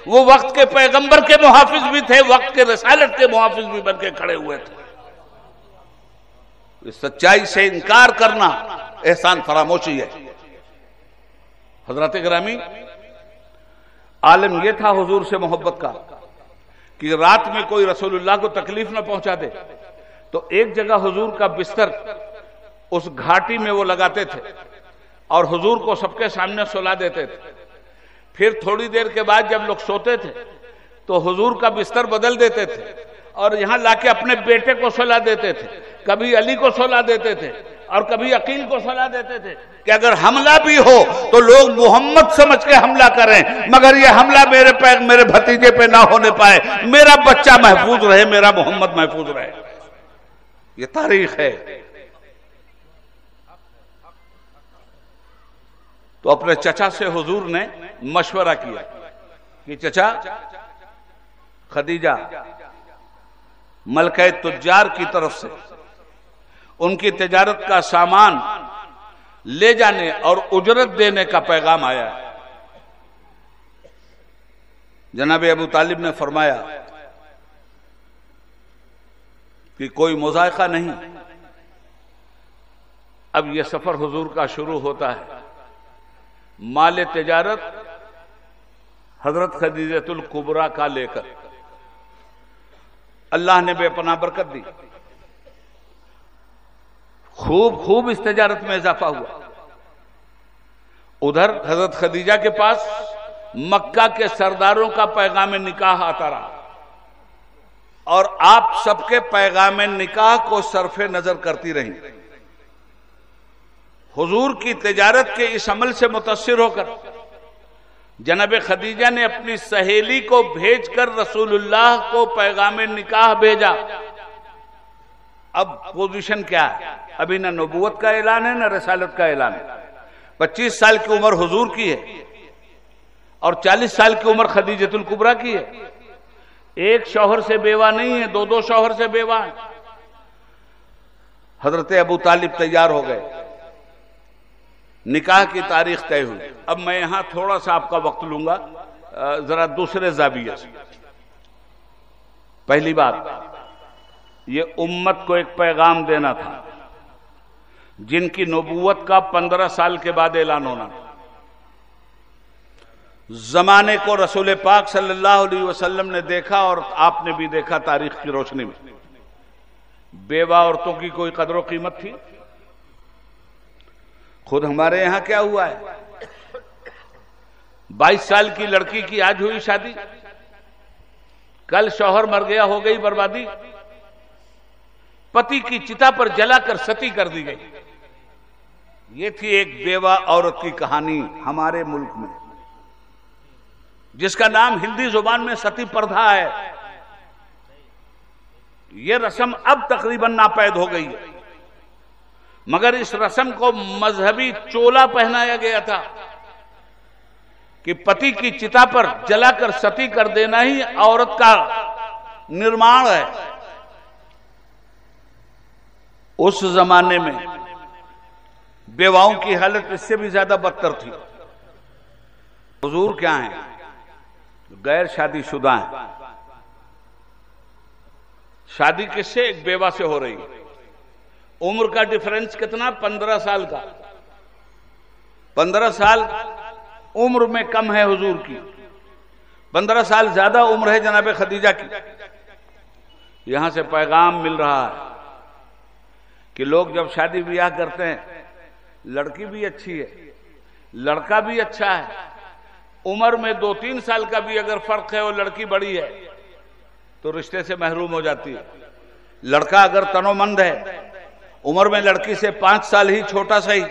वो वक्त के पैगंबर के मुहाफिज भी थे, वक्त के रसालत के मुहाफिज भी बनके खड़े हुए थे। इस सच्चाई से इनकार करना एहसान फरामोशी है। हजरत गिरामी, आलम यह था हुजूर से मोहब्बत का कि रात में कोई रसूलुल्लाह को तकलीफ न पहुंचा दे तो एक जगह हुजूर का बिस्तर उस घाटी में वो लगाते थे और हुजूर को सबके सामने सुला देते थे। फिर थोड़ी देर के बाद जब लोग सोते थे तो हुजूर का बिस्तर बदल देते थे और यहां लाके अपने बेटे को सलाह देते थे, कभी अली को सलाह देते थे और कभी अकील को सलाह देते थे कि अगर हमला भी हो तो लोग मोहम्मद समझ के हमला करें, मगर ये हमला मेरे भतीजे पे ना होने पाए, मेरा बच्चा महफूज रहे, मेरा मोहम्मद महफूज रहे। ये तारीख है। तो अपने चचा से हुजूर ने मशवरा किया कि चचा, खदीजा मलके तुज्जार की तरफ से उनकी तिजारत का सामान ले जाने और उजरत देने का पैगाम आया है। जनाब अबू तालिब ने फरमाया कि कोई मुज़ायका नहीं, अब यह सफर हुजूर का शुरू होता है। माल तिजारत हजरत खदीजतुल कुबरा का लेकर अल्लाह ने बेपनाह बरकत दी, खूब इस तिजारत में इजाफा हुआ। उधर हजरत खदीजा के पास मक्का के सरदारों का पैगाम निकाह आता रहा और आप सबके पैगाम निकाह को सरफे नजर करती रही। हुजूर की तिजारत के इस अमल से मुतासिर होकर जनाब खदीजा ने अपनी सहेली को भेजकर रसूलुल्लाह को पैगाम निकाह भेजा। अब पोजीशन क्या है? अभी ना नबूवत का ऐलान है ना रसालत का ऐलान है। 25 साल की उम्र हुजूर की है और 40 साल की उम्र खदीजतुल कुबरा की है। एक शौहर से बेवा नहीं है, दो शौहर से बेवा है। हजरत अबू तालिब तैयार हो गए, निकाह की तारीख तय हुई। अब मैं यहां थोड़ा सा आपका वक्त लूंगा, जरा दूसरे ज़ाविये से। पहली बात, ये उम्मत को एक पैगाम देना था जिनकी नबूवत का 15 साल के बाद ऐलान होना। जमाने को रसूल पाक सल्लल्लाहु अलैहि वसल्लम ने देखा और आपने भी देखा तारीख की रोशनी में। बेवा औरतों की कोई कदर व कीमत थी? खुद हमारे यहां क्या हुआ है, 22 साल की लड़की की आज हुई शादी, कल शौहर मर गया, हो गई बर्बादी, पति की चिता पर जलाकर सती कर दी गई। ये थी एक बेवा औरत की कहानी हमारे मुल्क में, जिसका नाम हिंदी जुबान में सती प्रथा है। यह रस्म अब तकरीबन नापैद हो गई है, मगर इस रस्म को मजहबी चोला पहनाया गया था कि पति की चिता पर जलाकर सती कर देना ही औरत का निर्माण है। उस जमाने में बेवाओं की हालत इससे भी ज्यादा बदतर थी। हुजूर क्या हैं? गैर शादीशुदा हैं। शादी किससे? एक बेवा से हो रही है। उम्र का डिफरेंस कितना? 15 साल का। 15 साल उम्र में कम है हुजूर की, 15 साल ज्यादा उम्र है जनाब खदीजा की। यहां से पैगाम मिल रहा है कि लोग जब शादी ब्याह करते हैं, लड़की भी अच्छी है, लड़का भी अच्छा है, उम्र में 2-3 साल का भी अगर फर्क है और लड़की बड़ी है तो रिश्ते से महरूम हो जाती है। लड़का अगर तनोमंद है, उम्र में लड़की से 5 साल ही छोटा सही,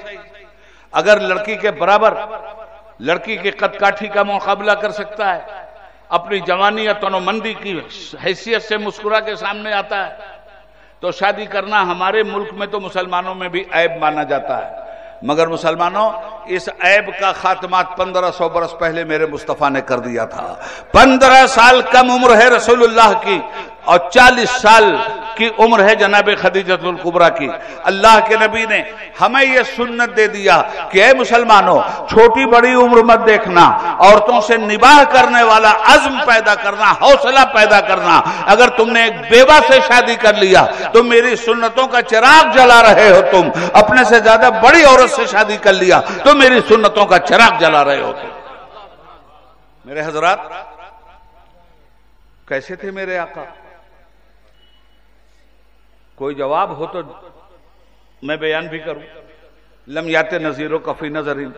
अगर लड़की के बराबर लड़की की कदकाठी का मुकाबला कर सकता है, अपनी जवानी या तनोमंदी की हैसियत से मुस्कुरा के सामने आता है, तो शादी करना हमारे मुल्क में तो मुसलमानों में भी ऐब माना जाता है। मगर मुसलमानों, इस ऐब का खात्मा 1500 बरस पहले मेरे मुस्तफा ने कर दिया था। 15 साल कम उम्र है रसूलुल्लाह की और 40 साल की उम्र है जनाब खदीजतुल कुबरा की। अल्लाह के नबी ने हमें यह सुन्नत दे दिया कि ऐ मुसलमानों, छोटी बड़ी उम्र मत देखना, औरतों से निबाह करने वाला अज़्म पैदा करना, हौसला पैदा करना। अगर तुमने एक बेवा से शादी कर लिया तो मेरी सुन्नतों का चिराग जला रहे हो तुम। अपने से ज्यादा बड़ी औरत से शादी कर लिया तो मेरी सुन्नतों का चिराग जला रहे हो तुम। मेरे हजरात, कैसे थे मेरे आका? कोई जवाब हो तो मैं बयान भी करूं। लम याते नजीरो कफी नजरिन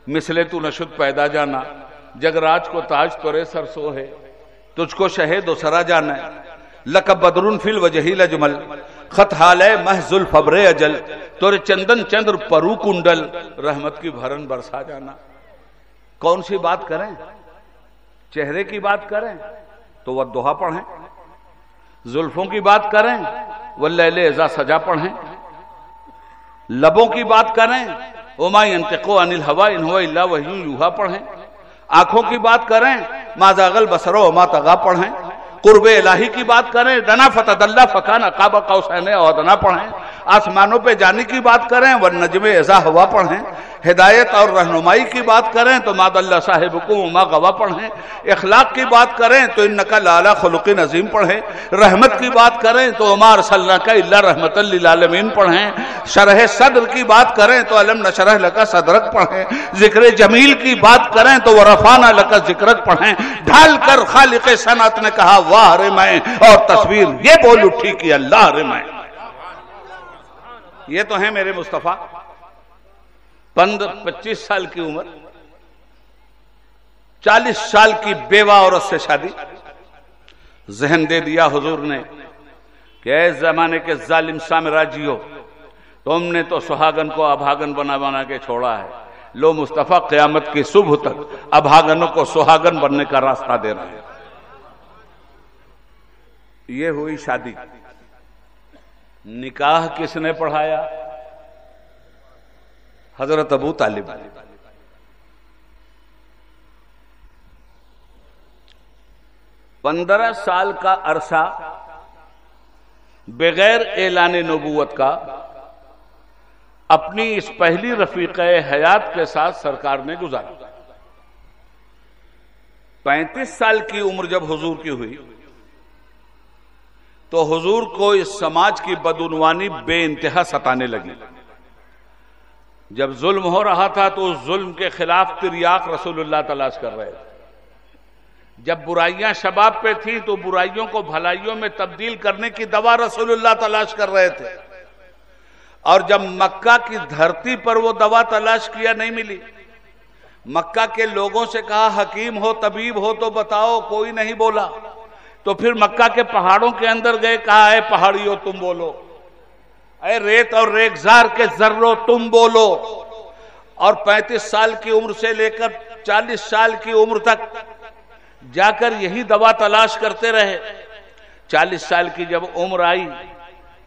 मिसले तू नशुद पैदा जाना, जगराज को ताज तोरे सरसो है, तुझको शहे दो सरा जाना है। लक बदरुन फिल वजहिल अजमल खत हाले महजुल फबरे अजल तोरे चंदन चंद्र परु कुंडल रहमत की भरन बरसा जाना। कौन सी बात करें? चेहरे की बात करें तो वह दोहा पढ़ें, जुल्फों की बात करें वह लैले एजा सजा पढ़ें, लबों की बात करें उमा यंतिको अनिल हवा इन हुआ इल्ला वही यूहा पढ़ें, आंखों की बात करें माजागल बसरो मा तगा पढ़ें, कुर्बे इलाही की बात करें दना फतदल्ला फकान अकाबा कौसैन औदना पढ़ें, आसमानों पे जाने की बात करें व नजमे ऐसा हवा पढ़ें, हिदायत और रहनुमाई की बात करें तो मादल्ला साहिब को उमा गवा पढ़ें, इखलाक की बात करें तो इन्नका लाला खुलुक़िन अज़ीम पढ़ें, रहमत की बात करें तो उमा अरसलनाका इल्ला रहमतल लिल आलमीन पढ़ें, शरह सद्र की बात करें तो अलम नशरह लका सदरक पढ़ें, जिक्र जमील की बात करें तो व रफाना लका जिक्रक पढ़ें। ढाल कर खालिक सनत ने कहा वाह रे मैं, और तस्वीर ये बोल उठी कि अल्लाह रे मैं। ये तो है मेरे मुस्तफा। 25 साल की उम्र, 40 साल की बेवा औरत से शादी, जहन दे दिया हुजूर ने कि ऐ जमाने के जालिम साम्राज्जियों, तुमने तो सुहागन को अभागन बना बना के छोड़ा है। लो मुस्तफा क़यामत की सुबह तक अभागनों को सुहागन बनने का रास्ता दे रहे हैं। ये हुई शादी। निकाह किसने पढ़ाया? हजरत अबू तालिब। 15 साल का अरसा बगैर एलान नबूवत का अपनी इस पहली रफीक़े हयात के साथ सरकार ने गुजारा। 35 साल की उम्र जब हुजूर की हुई तो हुजूर को इस समाज की बदउनवानी बेइंतहा सताने लगी। जब जुल्म हो रहा था तो उस जुल्म के खिलाफ तिर्याक रसूलुल्लाह तलाश कर रहे थे। जब बुराइयां शबाब पे थी तो बुराइयों को भलाइयों में तब्दील करने की दवा रसूलुल्लाह तलाश कर रहे थे। और जब मक्का की धरती पर वो दवा तलाश किया नहीं मिली, मक्का के लोगों से कहा हकीम हो तबीब हो तो बताओ, कोई नहीं बोला। तो फिर मक्का के पहाड़ों के अंदर गए, कहा है पहाड़ियों तुम बोलो, अरे रेत और रेगजार के जर्रो तुम बोलो। और 35 साल की उम्र से लेकर 40 साल की उम्र तक जाकर यही दवा तलाश करते रहे। 40 साल की जब उम्र आई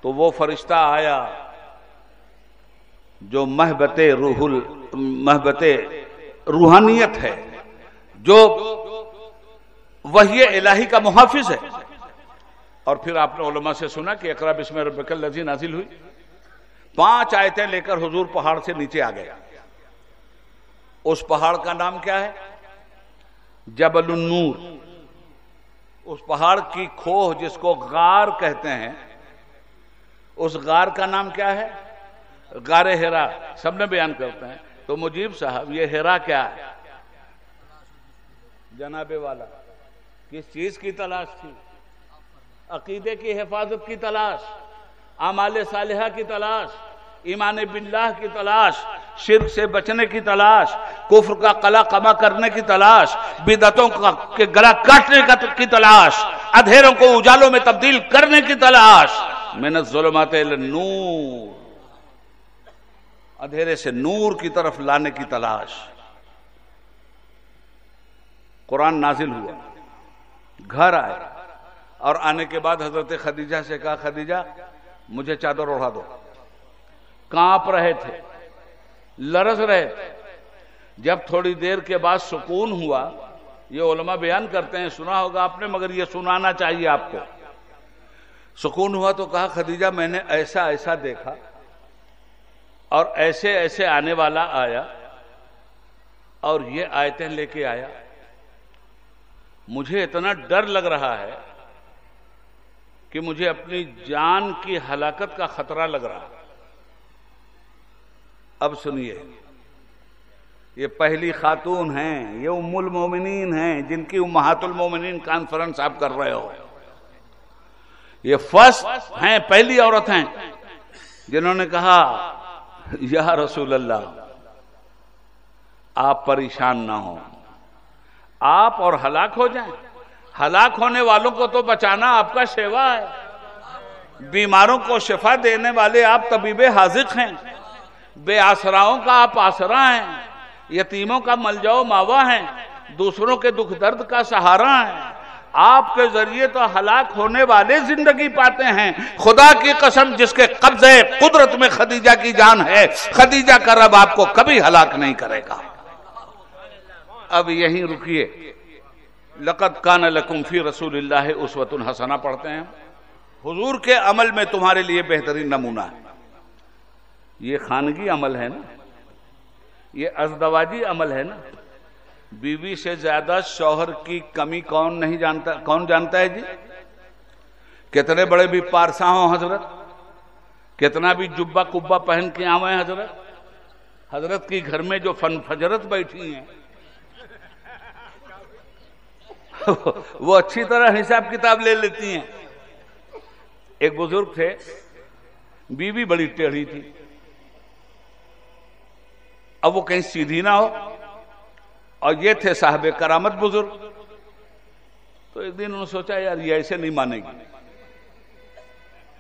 तो वो फरिश्ता आया जो महबते रूहानियत है, जो वही इलाही का मुहाफिज है। और फिर आपने उलमा से सुना कि इक़रा बिस्मि रब्बिकल लज़ी नाजिल हुई। 5 आयतें लेकर हुजूर पहाड़ से नीचे आ गया। उस पहाड़ का नाम क्या है? जबलुन नूर। उस पहाड़ की खोह जिसको गार कहते हैं, उस गार का नाम क्या है? गारे हिरा। सबने बयान करते हैं। तो मुजीब साहब, ये हिरा क्या है? जनाबे वाला, किस चीज की तलाश थी? अकीदे की हिफाजत की तलाश, आमाले सालिहा की तलाश, ईमान बिल्लाह की तलाश, शिर्क से बचने की तलाश, कुफ्र का कला कमा करने की तलाश, बिदअतों के गला काटने की तलाश, अंधेरों को उजालों में तब्दील करने की तलाश, मिनज़ ज़ुलुमाति इलन नूर, अंधेरे से नूर की तरफ लाने की तलाश। कुरान नाजिल हुआ, घर आए और आने के बाद हजरत खदीजा से कहा, खदीजा मुझे चादर ओढ़ा दो। कांप रहे थे, लरज रहे थे। जब थोड़ी देर के बाद सुकून हुआ, ये उलमा बयान करते हैं, सुना होगा आपने मगर ये सुनाना चाहिए आपको। सुकून हुआ तो कहा, खदीजा मैंने ऐसा ऐसा देखा और ऐसे ऐसे आने वाला आया और ये आयतें लेके आया। मुझे इतना डर लग रहा है कि मुझे अपनी जान की हलाकत का खतरा लग रहा है। अब सुनिए, ये पहली खातून हैं, ये उम्मुल मोमिनीन हैं, जिनकी उम्महातुल मोमिनीन कॉन्फ्रेंस आप कर रहे हो। ये फर्स्ट हैं, पहली औरत हैं जिन्होंने कहा, या रसूल अल्लाह आप परेशान ना हो, आप और हलाक हो जाएं, हलाक होने वालों को तो बचाना आपका सेवा है, बीमारों को शिफा देने वाले आप तबीबे हाजिक हैं, बेआसराओं का आप आसरा हैं, यतीमों का मलजाओ मावा हैं, दूसरों के दुख दर्द का सहारा हैं। आपके जरिए तो हलाक होने वाले जिंदगी पाते हैं। खुदा की कसम, जिसके कब्जे कुदरत में खदीजा की जान है, खदीजा का रब आपको कभी हलाक नहीं करेगा। अब यहीं रुकिए। लक़द कान लकुम फी रसूलिल्लाहि उस्वतुन हसना पढ़ते हैं। हुजूर के अमल में तुम्हारे लिए बेहतरीन नमूना है। ये खानगी अमल है ना, ये अज़दवाजी अमल है ना। बीवी से ज्यादा शौहर की कमी कौन नहीं जानता? कौन जानता है जी? कितने बड़े भी पारसा हो हजरत, कितना भी जुब्बा कुब्बा पहन के आवे हजरत, हजरत की घर में जो फन फजरत बैठी हैं वो अच्छी तरह हिसाब किताब ले लेती हैं। एक बुजुर्ग थे, बीवी बड़ी टेढ़ी थी। अब वो कहीं सीधी ना हो, और ये थे साहब करामत बुजुर्ग। तो एक दिन उन्होंने सोचा यार ये ऐसे नहीं मानेगी,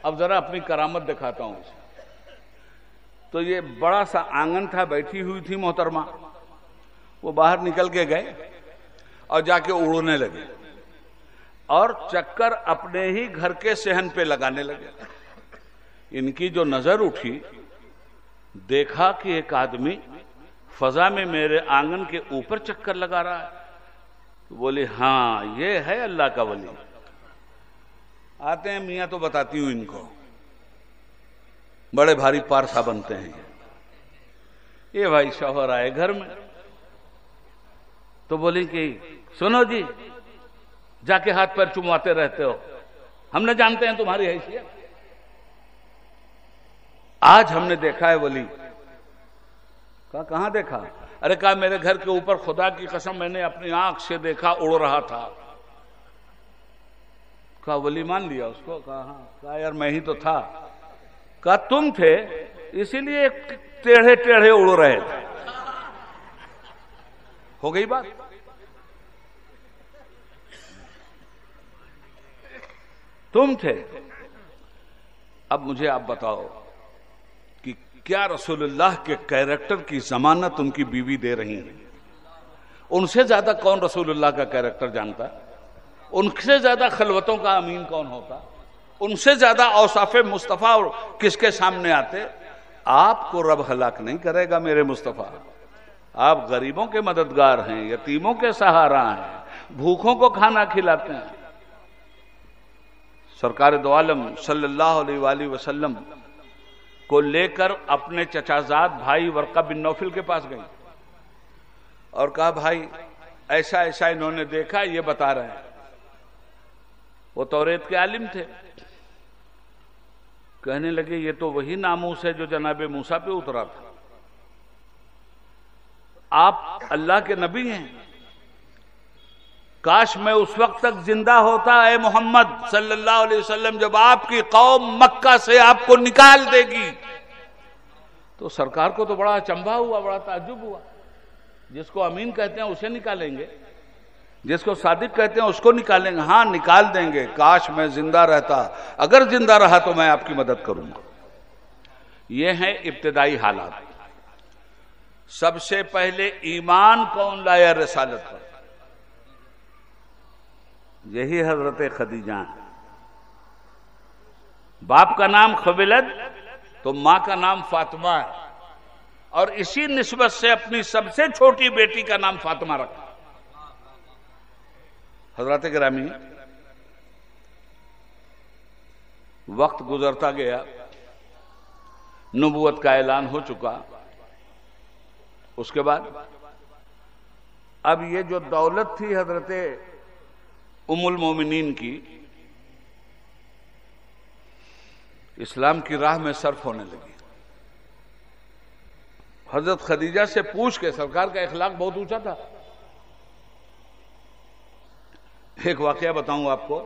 अब जरा अपनी करामत दिखाता हूं। तो ये बड़ा सा आंगन था, बैठी हुई थी मोहतरमा। वो बाहर निकल के गए और जाके उड़ने लगे और चक्कर अपने ही घर के सेहन पे लगाने लगे। इनकी जो नजर उठी, देखा कि एक आदमी फजा में मेरे आंगन के ऊपर चक्कर लगा रहा है। तो बोले हाँ ये है अल्लाह का वली। आते हैं मियां तो बताती हूं इनको, बड़े भारी पारसा बनते हैं। ये भाई शौहर आए घर में, तो बोले कि सुनो जी, जाके हाथ पैर चुमवाते रहते हो, हमने जानते हैं तुम्हारी हैसियत। आज हमने देखा है वली। कहा कहां देखा? अरे कहा मेरे घर के ऊपर खुदा की कसम मैंने अपनी आंख से देखा, उड़ रहा था। कहा वली मान लिया उसको? कहा हाँ। कहा यार मैं ही तो था। कहा तुम थे, इसीलिए टेढ़े टेढ़े उड़ रहे थे। हो गई बात। तुम थे। अब मुझे आप बताओ कि क्या रसूलुल्लाह के कैरेक्टर की जमानत उनकी बीवी दे रही है? उनसे ज्यादा कौन रसूलुल्लाह का कैरेक्टर जानता? उनसे ज्यादा खलवतों का अमीन कौन होता? उनसे ज्यादा औसाफे मुस्तफा और किसके सामने आते? आपको रब हलाक नहीं करेगा मेरे मुस्तफा। आप गरीबों के मददगार हैं, यतीमों के सहारा हैं, भूखों को खाना खिलाते हैं। सरकार दो आलम सल्लल्लाहु अलैहि वसल्लम को लेकर अपने चचाजाद भाई वर्का बिन नौफिल के पास गई और कहा भाई ऐसा ऐसा इन्होंने देखा, ये बता रहे हैं। वो तौरेत के आलिम थे। कहने लगे ये तो वही नामूस है जो जनाब मूसा पे उतरा था। आप अल्लाह के नबी हैं, काश मैं उस वक्त तक जिंदा होता है मोहम्मद सल्लल्लाहु अलैहि वसल्लम, जब आपकी कौम मक्का से आपको निकाल देगी। तो सरकार को तो बड़ा अचंभा हुआ, बड़ा ताज्जुब हुआ। जिसको अमीन कहते हैं उसे निकालेंगे, जिसको सादिक कहते हैं उसको निकालेंगे? हाँ निकाल देंगे, काश मैं जिंदा रहता, अगर जिंदा रहा तो मैं आपकी मदद करूंगा। ये है इब्तिदाई हालात। सबसे पहले ईमान कौन लाया रिसालत पर? यही हजरत खदीजा। बाप का नाम खविलद तो मां का नाम फातिमा है, और इसी निस्बत से अपनी सबसे छोटी बेटी का नाम फातिमा रखा। हजरत गिरामी, वक्त गुजरता गया, नबूवत का ऐलान हो चुका। उसके बाद अब ये जो दौलत थी हजरत उम्मुल मोमिनीन की, इस्लाम की राह में सर्फ होने लगी। हजरत खदीजा से पूछ के, सरकार का इखलाक बहुत ऊंचा था। एक वाकया बताऊं आपको।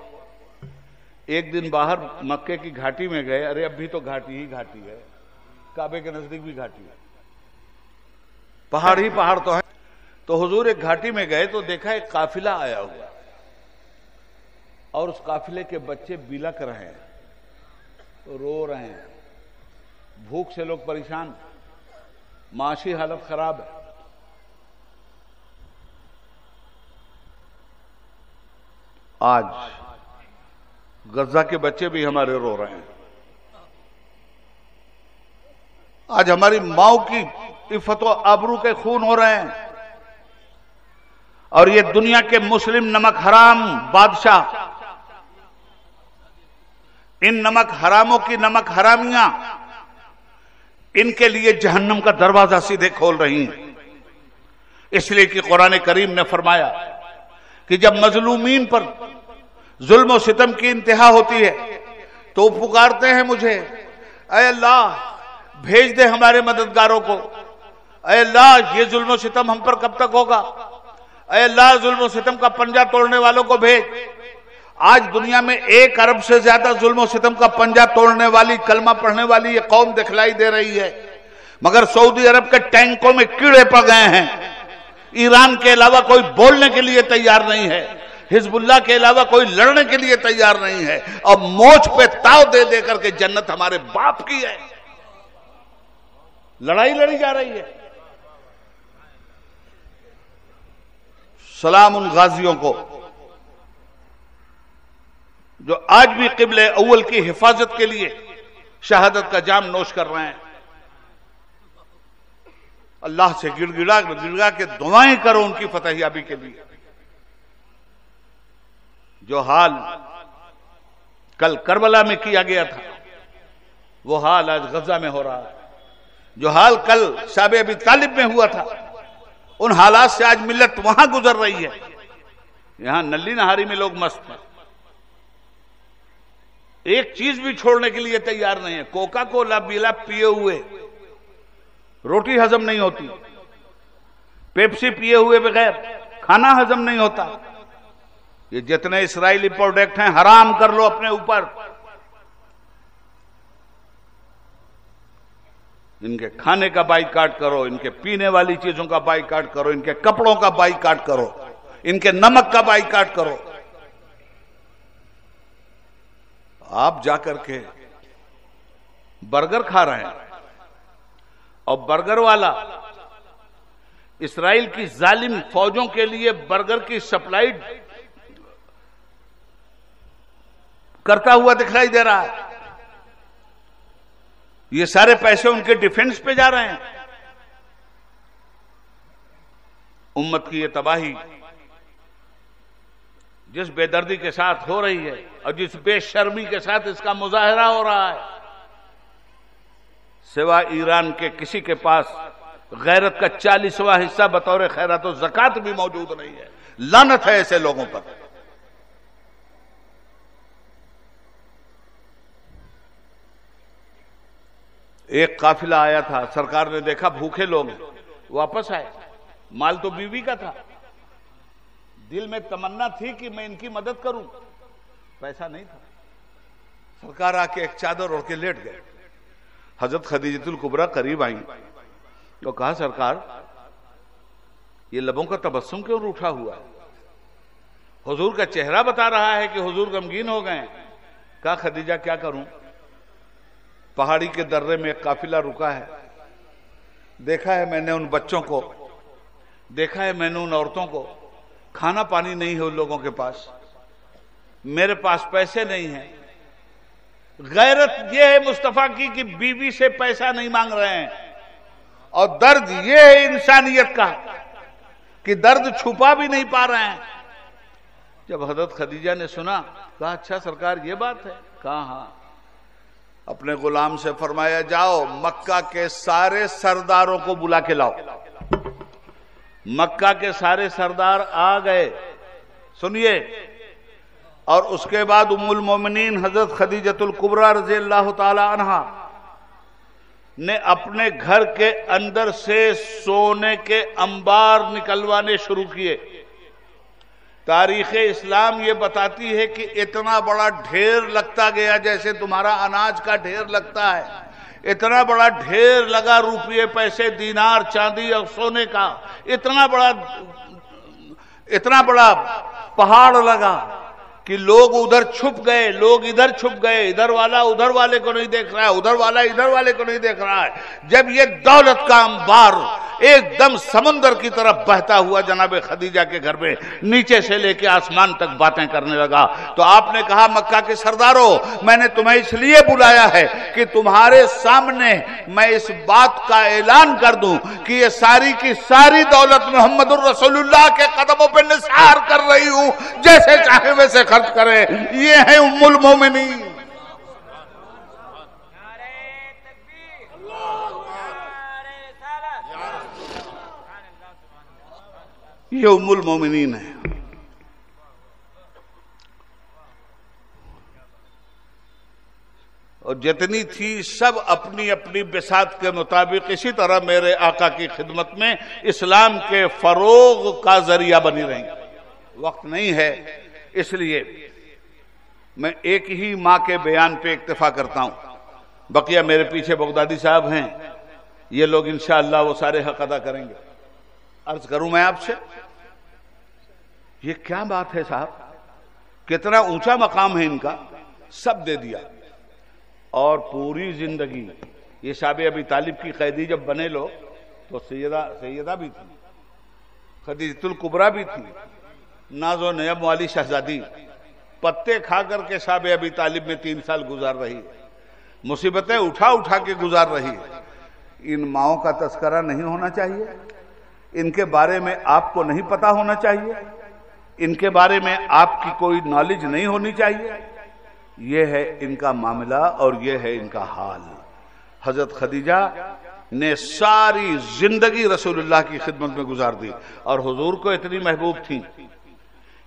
एक दिन बाहर मक्के की घाटी में गए। अरे अब भी तो घाटी ही घाटी है, काबे के नजदीक भी घाटी है, पहाड़ ही पहाड़ तो है। तो हुजूर एक घाटी में गए तो देखा एक काफिला आया हुआ। और उस काफिले के बच्चे बिलक रहे हैं, रो रहे हैं, भूख से लोग परेशान, माशी हालत खराब है। आज गजा के बच्चे भी हमारे रो रहे हैं। आज हमारी माओ की इफ्फत और आबरू के खून हो रहे हैं, और ये दुनिया के मुस्लिम नमक हराम बादशाह, इन नमक हरामों की नमक हरामियां इनके लिए जहन्नम का दरवाजा सीधे खोल रही हैं। इसलिए कि कुरान करीम ने फरमाया कि जब मजलूमीन पर जुल्म और सितम की इंतहा होती है तो पुकारते हैं मुझे, ऐ अल्लाह भेज दे हमारे मददगारों को, ऐ अल्लाह ये जुल्म और सितम हम पर कब तक होगा, ऐ अल्लाह जुल्म और सितम का पंजा तोड़ने वालों को भेज। आज दुनिया में 1 अरब से ज्यादा जुल्म और सितम का पंजा तोड़ने वाली, कलमा पढ़ने वाली ये कौम दिखलाई दे रही है, मगर सऊदी अरब के टैंकों में कीड़े पड़ गए हैं। ईरान के अलावा कोई बोलने के लिए तैयार नहीं है, हिजबुल्लाह के अलावा कोई लड़ने के लिए तैयार नहीं है, और मोच पे ताव दे दे करके जन्नत हमारे बाप की है, लड़ाई लड़ी जा रही है। सलाम उन गाजियों को जो आज भी क़िबले अव्वल की हिफाजत के लिए शहादत का जाम नोश कर रहे हैं। अल्लाह से गिड़गिड़ा गिड़गिड़ा के दुआएं करो उनकी फतहियाबी के लिए। जो हाल कल करबला में किया गया था वो हाल आज गजा में हो रहा है। जो हाल कल शाबे अबी तालिब में हुआ था उन हालात से आज मिल्लत वहां गुजर रही है। यहां नल्ली नहारी में लोग मस्त हैं, एक चीज भी छोड़ने के लिए तैयार नहीं है। कोका कोला बीला पिए हुए रोटी हजम नहीं होती, पेप्सी पिए हुए बगैर खाना हजम नहीं होता। ये जितने इस्राएली प्रोडक्ट हैं हराम कर लो अपने ऊपर, इनके खाने का बाइकाट करो, इनके पीने वाली चीजों का बाइकाट करो, इनके कपड़ों का बाइकाट करो, इनके नमक का बाइकाट करो। आप जाकर के बर्गर खा रहे हैं और बर्गर वाला इस्राएल की जालिम फौजों के लिए बर्गर की सप्लाई करता हुआ दिखाई दे रहा है। ये सारे पैसे उनके डिफेंस पे जा रहे हैं। उम्मत की ये तबाही जिस बेदर्दी के साथ हो रही है और जिस बेशर्मी के साथ इसका मुजाहरा हो रहा है, सिवा ईरान के किसी के पास गैरत का 40वां हिस्सा बतौर खैरात और ज़कात भी मौजूद नहीं है। लानत है ऐसे लोगों पर। एक काफिला आया था, सरकार ने देखा भूखे लोग हैं, वापस आए। माल तो बीवी का था, दिल में तमन्ना थी कि मैं इनकी मदद करूं, पैसा नहीं था। सरकार आके एक चादर ओढ़ के लेट गए। हजरत खदीजतुल कुबरा करीब आई तो कहा, सरकार ये लबों का तबस्सुम क्यों रूठा हुआ है? हुजूर का चेहरा बता रहा है कि हुजूर गमगीन हो गए। कहा, खदीजा क्या करूं, पहाड़ी के दर्रे में एक काफिला रुका है, देखा है मैंने उन बच्चों को, देखा है मैंने उन औरतों को, खाना पानी नहीं है उन लोगों के पास, मेरे पास पैसे नहीं है। गैरत यह है मुस्तफा की कि बीवी से पैसा नहीं मांग रहे हैं, और दर्द यह है इंसानियत का कि दर्द छुपा भी नहीं पा रहे हैं। जब हजरत खदीजा ने सुना, कहा, अच्छा सरकार ये बात है? कहा, हाँ। अपने गुलाम से फरमाया, जाओ मक्का के सारे सरदारों को बुला के लाओ। मक्का के सारे सरदार आ गए, सुनिए। और उसके बाद उम्मुल मोमिनीन हजरत खदीजतुल कुबरा रज़ी अल्लाह ताला अन्हा ने अपने घर के अंदर से सोने के अंबार निकलवाने शुरू किए। तारीख़ इस्लाम ये बताती है कि इतना बड़ा ढेर लगता गया जैसे तुम्हारा अनाज का ढेर लगता है। इतना बड़ा ढेर लगा, रुपये पैसे दीनार चांदी और सोने का इतना बड़ा पहाड़ लगा कि लोग उधर छुप गए, लोग इधर छुप गए, इधर वाला उधर वाले को नहीं देख रहा है, उधर वाला इधर वाले को नहीं देख रहा है। जब ये दौलत का अंबार एकदम समुंदर की तरफ बहता हुआ जनाब खदीजा के घर में नीचे से लेके आसमान तक बातें करने लगा, तो आपने कहा, मक्का के सरदारों, मैंने तुम्हें इसलिए बुलाया है कि तुम्हारे सामने मैं इस बात का ऐलान कर दूं कि ये सारी की सारी दौलत मोहम्मदुर रसूलुल्लाह के कदमों पे निसार कर रही हूं, जैसे चाहे वैसे खर्च करें। ये है उम्मुल मोमिनीन। ये उम्मुल मोमिनीन है। और जितनी थी सब अपनी अपनी बिसात के मुताबिक इसी तरह मेरे आका की खिदमत में इस्लाम के फरोग का जरिया बनी रही। वक्त नहीं है, इसलिए मैं एक ही माँ के बयान पे इक्तफा करता हूं। बकिया मेरे पीछे बगदादी साहब हैं, ये लोग इंशाअल्लाह वो सारे हक अदा करेंगे। अर्ज करूं मैं आपसे, ये क्या बात है साहब, कितना ऊंचा मकाम है इनका, सब दे दिया। और पूरी जिंदगी ये साहब अबी तालिब की कैदी जब बने लोग, तो सैयदा भी थी, खदीजतुल कुबरा भी थी, नाजो नयम वाली शहजादी पत्ते खा करके साहब अबी तालिब में 3 साल गुजार रही, मुसीबतें उठा उठा के गुजार रही। इन माओं का तस्करा नहीं होना चाहिए, इनके बारे में आपको नहीं पता होना चाहिए, इनके बारे में आपकी कोई नॉलेज नहीं होनी चाहिए। यह है इनका मामला और यह है इनका हाल। हजरत खदीजा ने सारी जिंदगी रसूलुल्लाह की खिदमत में गुजार दी और हुजूर को इतनी महबूब थी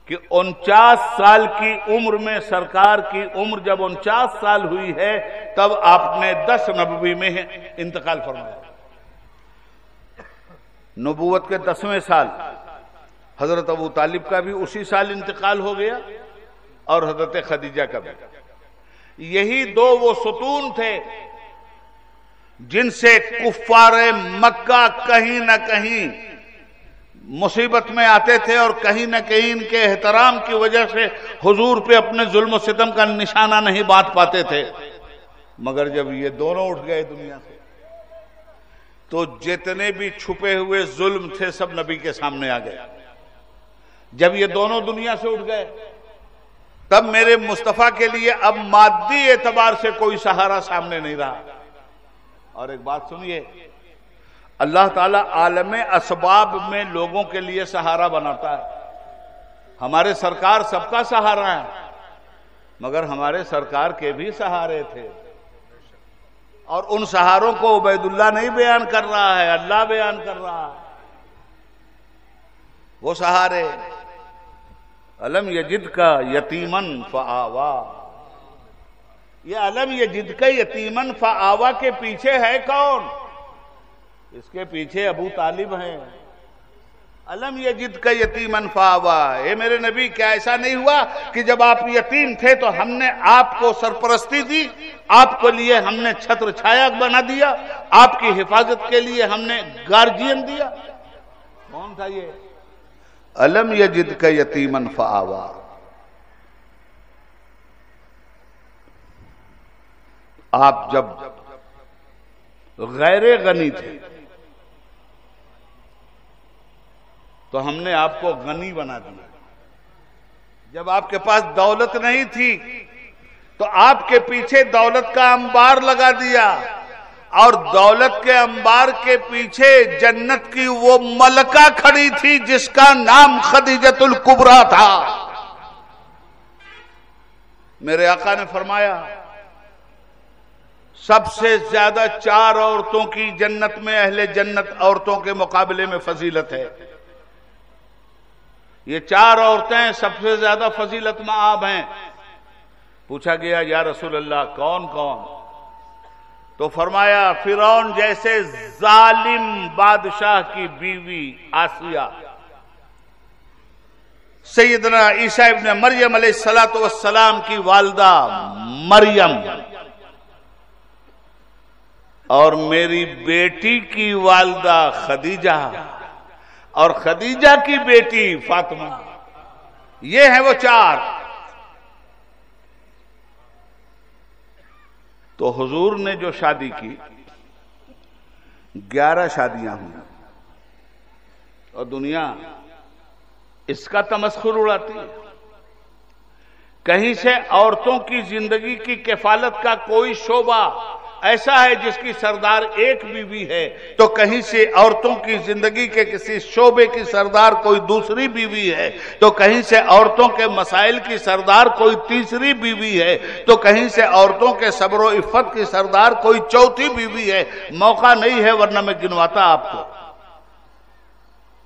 कि 49 साल की उम्र में, सरकार की उम्र जब 49 साल हुई है, तब आपने 10 नबवी में इंतकाल फरमाया। नबूवत के 10वें साल हजरत अबू तालिब का भी उसी साल इंतकाल हो गया और हजरत खदीजा का भी। यही 2 वो सुतून थे जिनसे कुफ्फारे मक्का कहीं न कहीं मुसीबत में आते थे और कहीं न कहीं इनके एहतराम की वजह से हुजूर पे अपने जुल्म सितम का निशाना नहीं बांध पाते थे। मगर जब ये दोनों उठ गए दुनिया से, तो जितने भी छुपे हुए जुल्म थे सब नबी के सामने आ गए। जब ये दोनों दुनिया से उठ गए, तब मेरे मुस्तफा के लिए अब मादी एतबार से कोई सहारा सामने नहीं रहा। और एक बात सुनिए, अल्लाह ताला आलम असबाब में लोगों के लिए सहारा बनाता है। हमारे सरकार सबका सहारा है, मगर हमारे सरकार के भी सहारे थे, और उन सहारों को उबैदुल्लाह नहीं बयान कर रहा है, अल्लाह बयान कर रहा है। वो सहारे, अलम यजिद का यतीमन फ़आवा, ये अलम यजिद का यतीमन फ़आवा के पीछे है कौन? इसके पीछे अबू तालिब हैं। अलम यजिद का यतीमन फ़आवा, ये मेरे नबी क्या ऐसा नहीं हुआ कि जब आप यतीम थे तो हमने आपको सरपरस्ती दी, आपके लिए हमने छत्र छाया बना दिया, आपकी हिफाजत के लिए हमने गार्जियन दिया? कौन था ये? अलम यजिद का यतीमन फ़आवा। आप जब गैर गनी थे तो हमने आपको गनी बना दिया। जब आपके पास दौलत नहीं थी तो आपके पीछे दौलत का अंबार लगा दिया, और दौलत के अंबार के पीछे जन्नत की वो मलका खड़ी थी जिसका नाम खदीजतुल कुबरा था। मेरे आका ने फरमाया, सबसे ज्यादा 4 औरतों की जन्नत में अहले जन्नत औरतों के मुकाबले में फजीलत है। ये 4 औरतें सबसे ज्यादा फजीलत में आब हैं। पूछा गया, या रसूल अल्लाह कौन कौन? तो फरमाया, फिरौन जैसे जालिम बादशाह की बीवी आसिया, सैयदना ईसा इब्न मरियम अलैहिस्सलातु वस्सलाम की वालिदा मरियम, और मेरी बेटी की वालिदा खदीजा, और खदीजा की बेटी फातिमा। ये है वो 4। तो हुजूर ने जो शादी की 11 शादियां हुई और दुनिया इसका तमस्खुर उड़ाती है। कहीं से औरतों की जिंदगी की किफालत का कोई शोबा ऐसा है जिसकी सरदार एक बीवी है, तो कहीं से औरतों की जिंदगी के किसी शोबे की सरदार कोई दूसरी बीवी है, तो कहीं से औरतों के मसाइल की सरदार कोई तीसरी बीवी है, तो कहीं से औरतों के सब्र और इफ़्फ़त की सरदार कोई चौथी बीवी है। मौका नहीं है वरना मैं गिनवाता आपको।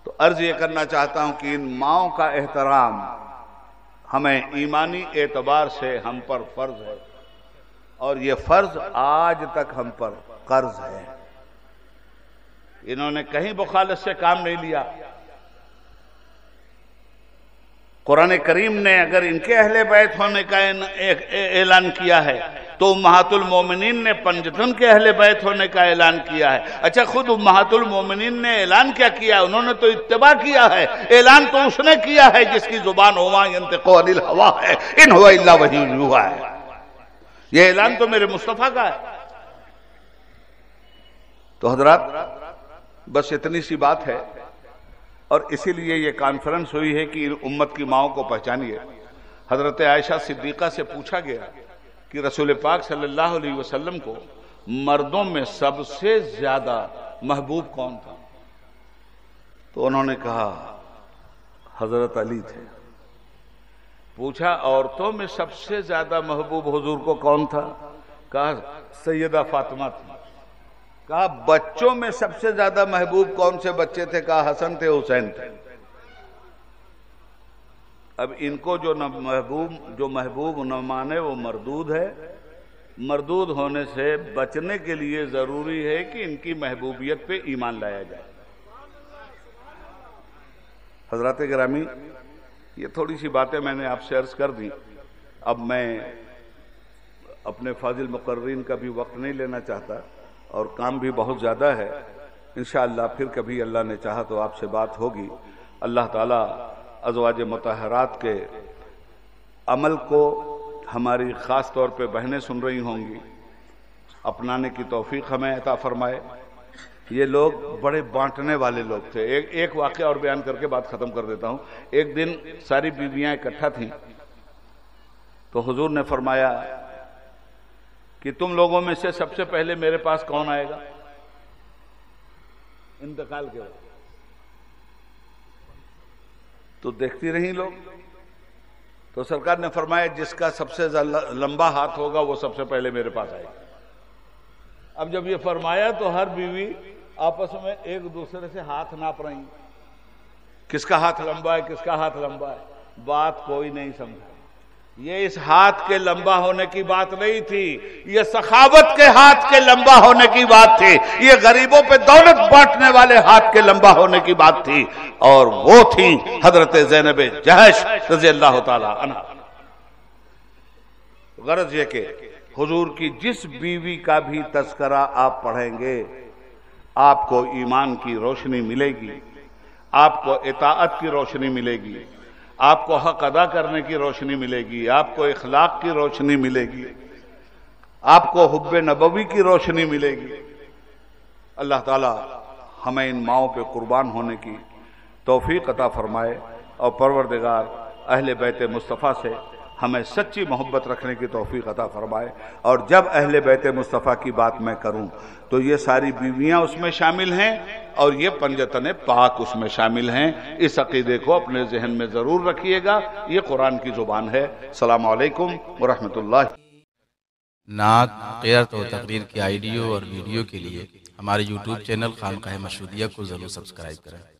तो अर्ज ये करना चाहता हूं कि इन माओं का एहतराम हमें ईमानी एतबार से हम पर फर्ज है, और ये फर्ज आज तक हम पर कर्ज है। इन्होंने कहीं मुखालिफ से काम नहीं लिया। कुरान करीम ने अगर इनके अहले बैत होने का ऐलान किया है तो उम्महातुल मोमिनीन ने पंजतन के अहले बैत होने का ऐलान किया है। अच्छा, खुद उम्महातुल मोमिनीन ने ऐलान क्या किया? उन्होंने तो इत्तिबा किया है। ऐलान तो उसने किया है जिसकी जुबान हुआ यंतिक़ु अनिल हवा है, इन हुवा इल्ला वही युहा है। ये ऐलान तो मेरे मुस्तफा का है। तो हजरात, बस इतनी सी बात है, और इसीलिए ये कॉन्फ्रेंस हुई है कि उम्मत की माओं को पहचानिए। हजरत आयशा सिद्दीक़ा से पूछा गया कि रसूल पाक सल्लल्लाहु अलैहि वसल्लम को मर्दों में सबसे ज्यादा महबूब कौन था? तो उन्होंने कहा हजरत अली थे। पूछा औरतों में सबसे ज्यादा महबूब हुजूर को कौन था? कहा सैयदा फातिमा थी। कहा बच्चों में सबसे ज्यादा महबूब कौन से बच्चे थे? कहा हसन थे, हुसैन थे। अब इनको जो महबूब न माने वो मरदूद है। मरदूद होने से बचने के लिए जरूरी है कि इनकी महबूबियत पे ईमान लाया जाए। हजरात गिरामी, ये थोड़ी सी बातें मैंने आपसे अर्ज कर दी। अब मैं अपने फाजिल मुकर्रीन का भी वक्त नहीं लेना चाहता और काम भी बहुत ज़्यादा है। इंशाअल्लाह फिर कभी अल्लाह ने चाहा तो आपसे बात होगी। अल्लाह ताला अज़वाज मुतहरात के अमल को हमारी ख़ास तौर पे बहनें सुन रही होंगी, अपनाने की तौफीक हमें अता फरमाए। ये लोग बड़े बांटने वाले लोग थे। एक वाक़या और बयान करके बात ख़त्म कर देता हूँ। एक दिन सारी बीवियाँ इकट्ठा थीं, तो हुजूर ने फरमाया कि तुम लोगों में से सबसे पहले मेरे पास कौन आएगा इंतकाल के वक्त? तो देखती रही लोग। तो सरकार ने फरमाया जिसका सबसे लंबा हाथ होगा वो सबसे पहले मेरे पास आएगा। अब जब ये फरमाया तो हर बीवी आपस में एक दूसरे से हाथ नाप रही, किसका हाथ लंबा है, किसका हाथ लंबा है। बात कोई नहीं समझा। ये इस हाथ के लंबा होने की बात नहीं थी, ये सखावत के हाथ के लंबा होने की बात थी। ये गरीबों पे दौलत बांटने वाले हाथ के लंबा होने की बात थी, और वो थी हजरत ज़ैनब जहश रज़ी अल्लाह ताला अन्हा। गरज ये कि हुजूर की जिस बीवी का भी तज़किरा आप पढ़ेंगे आपको ईमान की रोशनी मिलेगी, आपको इताअत की रोशनी मिलेगी, आपको हक अदा करने की रोशनी मिलेगी, आपको इखलाक की रोशनी मिलेगी, आपको हुब्बे नबवी की रोशनी मिलेगी। अल्लाह ताला हमें इन माओं पे कुर्बान होने की तौफीक अता फरमाए, और परवरदिगार अहले बैत मुस्तफ़ा से हमें सच्ची मोहब्बत रखने की तौफीक अता फरमाए। और जब अहले बैत मुस्तफ़ा की बात मैं करूं तो ये सारी बीवियां उसमें शामिल हैं और ये पंजतन पाक उसमें शामिल हैं। इस अकीदे को अपने जहन में ज़रूर रखिएगा। ये कुरान की ज़ुबान है। अस्सलामु अलैकुम व रहमतुल्लाह। नात, क़िरात और तकरीर की ऑडियो और वीडियो के लिए हमारे YouTube चैनल खानकाह मशहूदिया को ज़रूर सब्सक्राइब करें।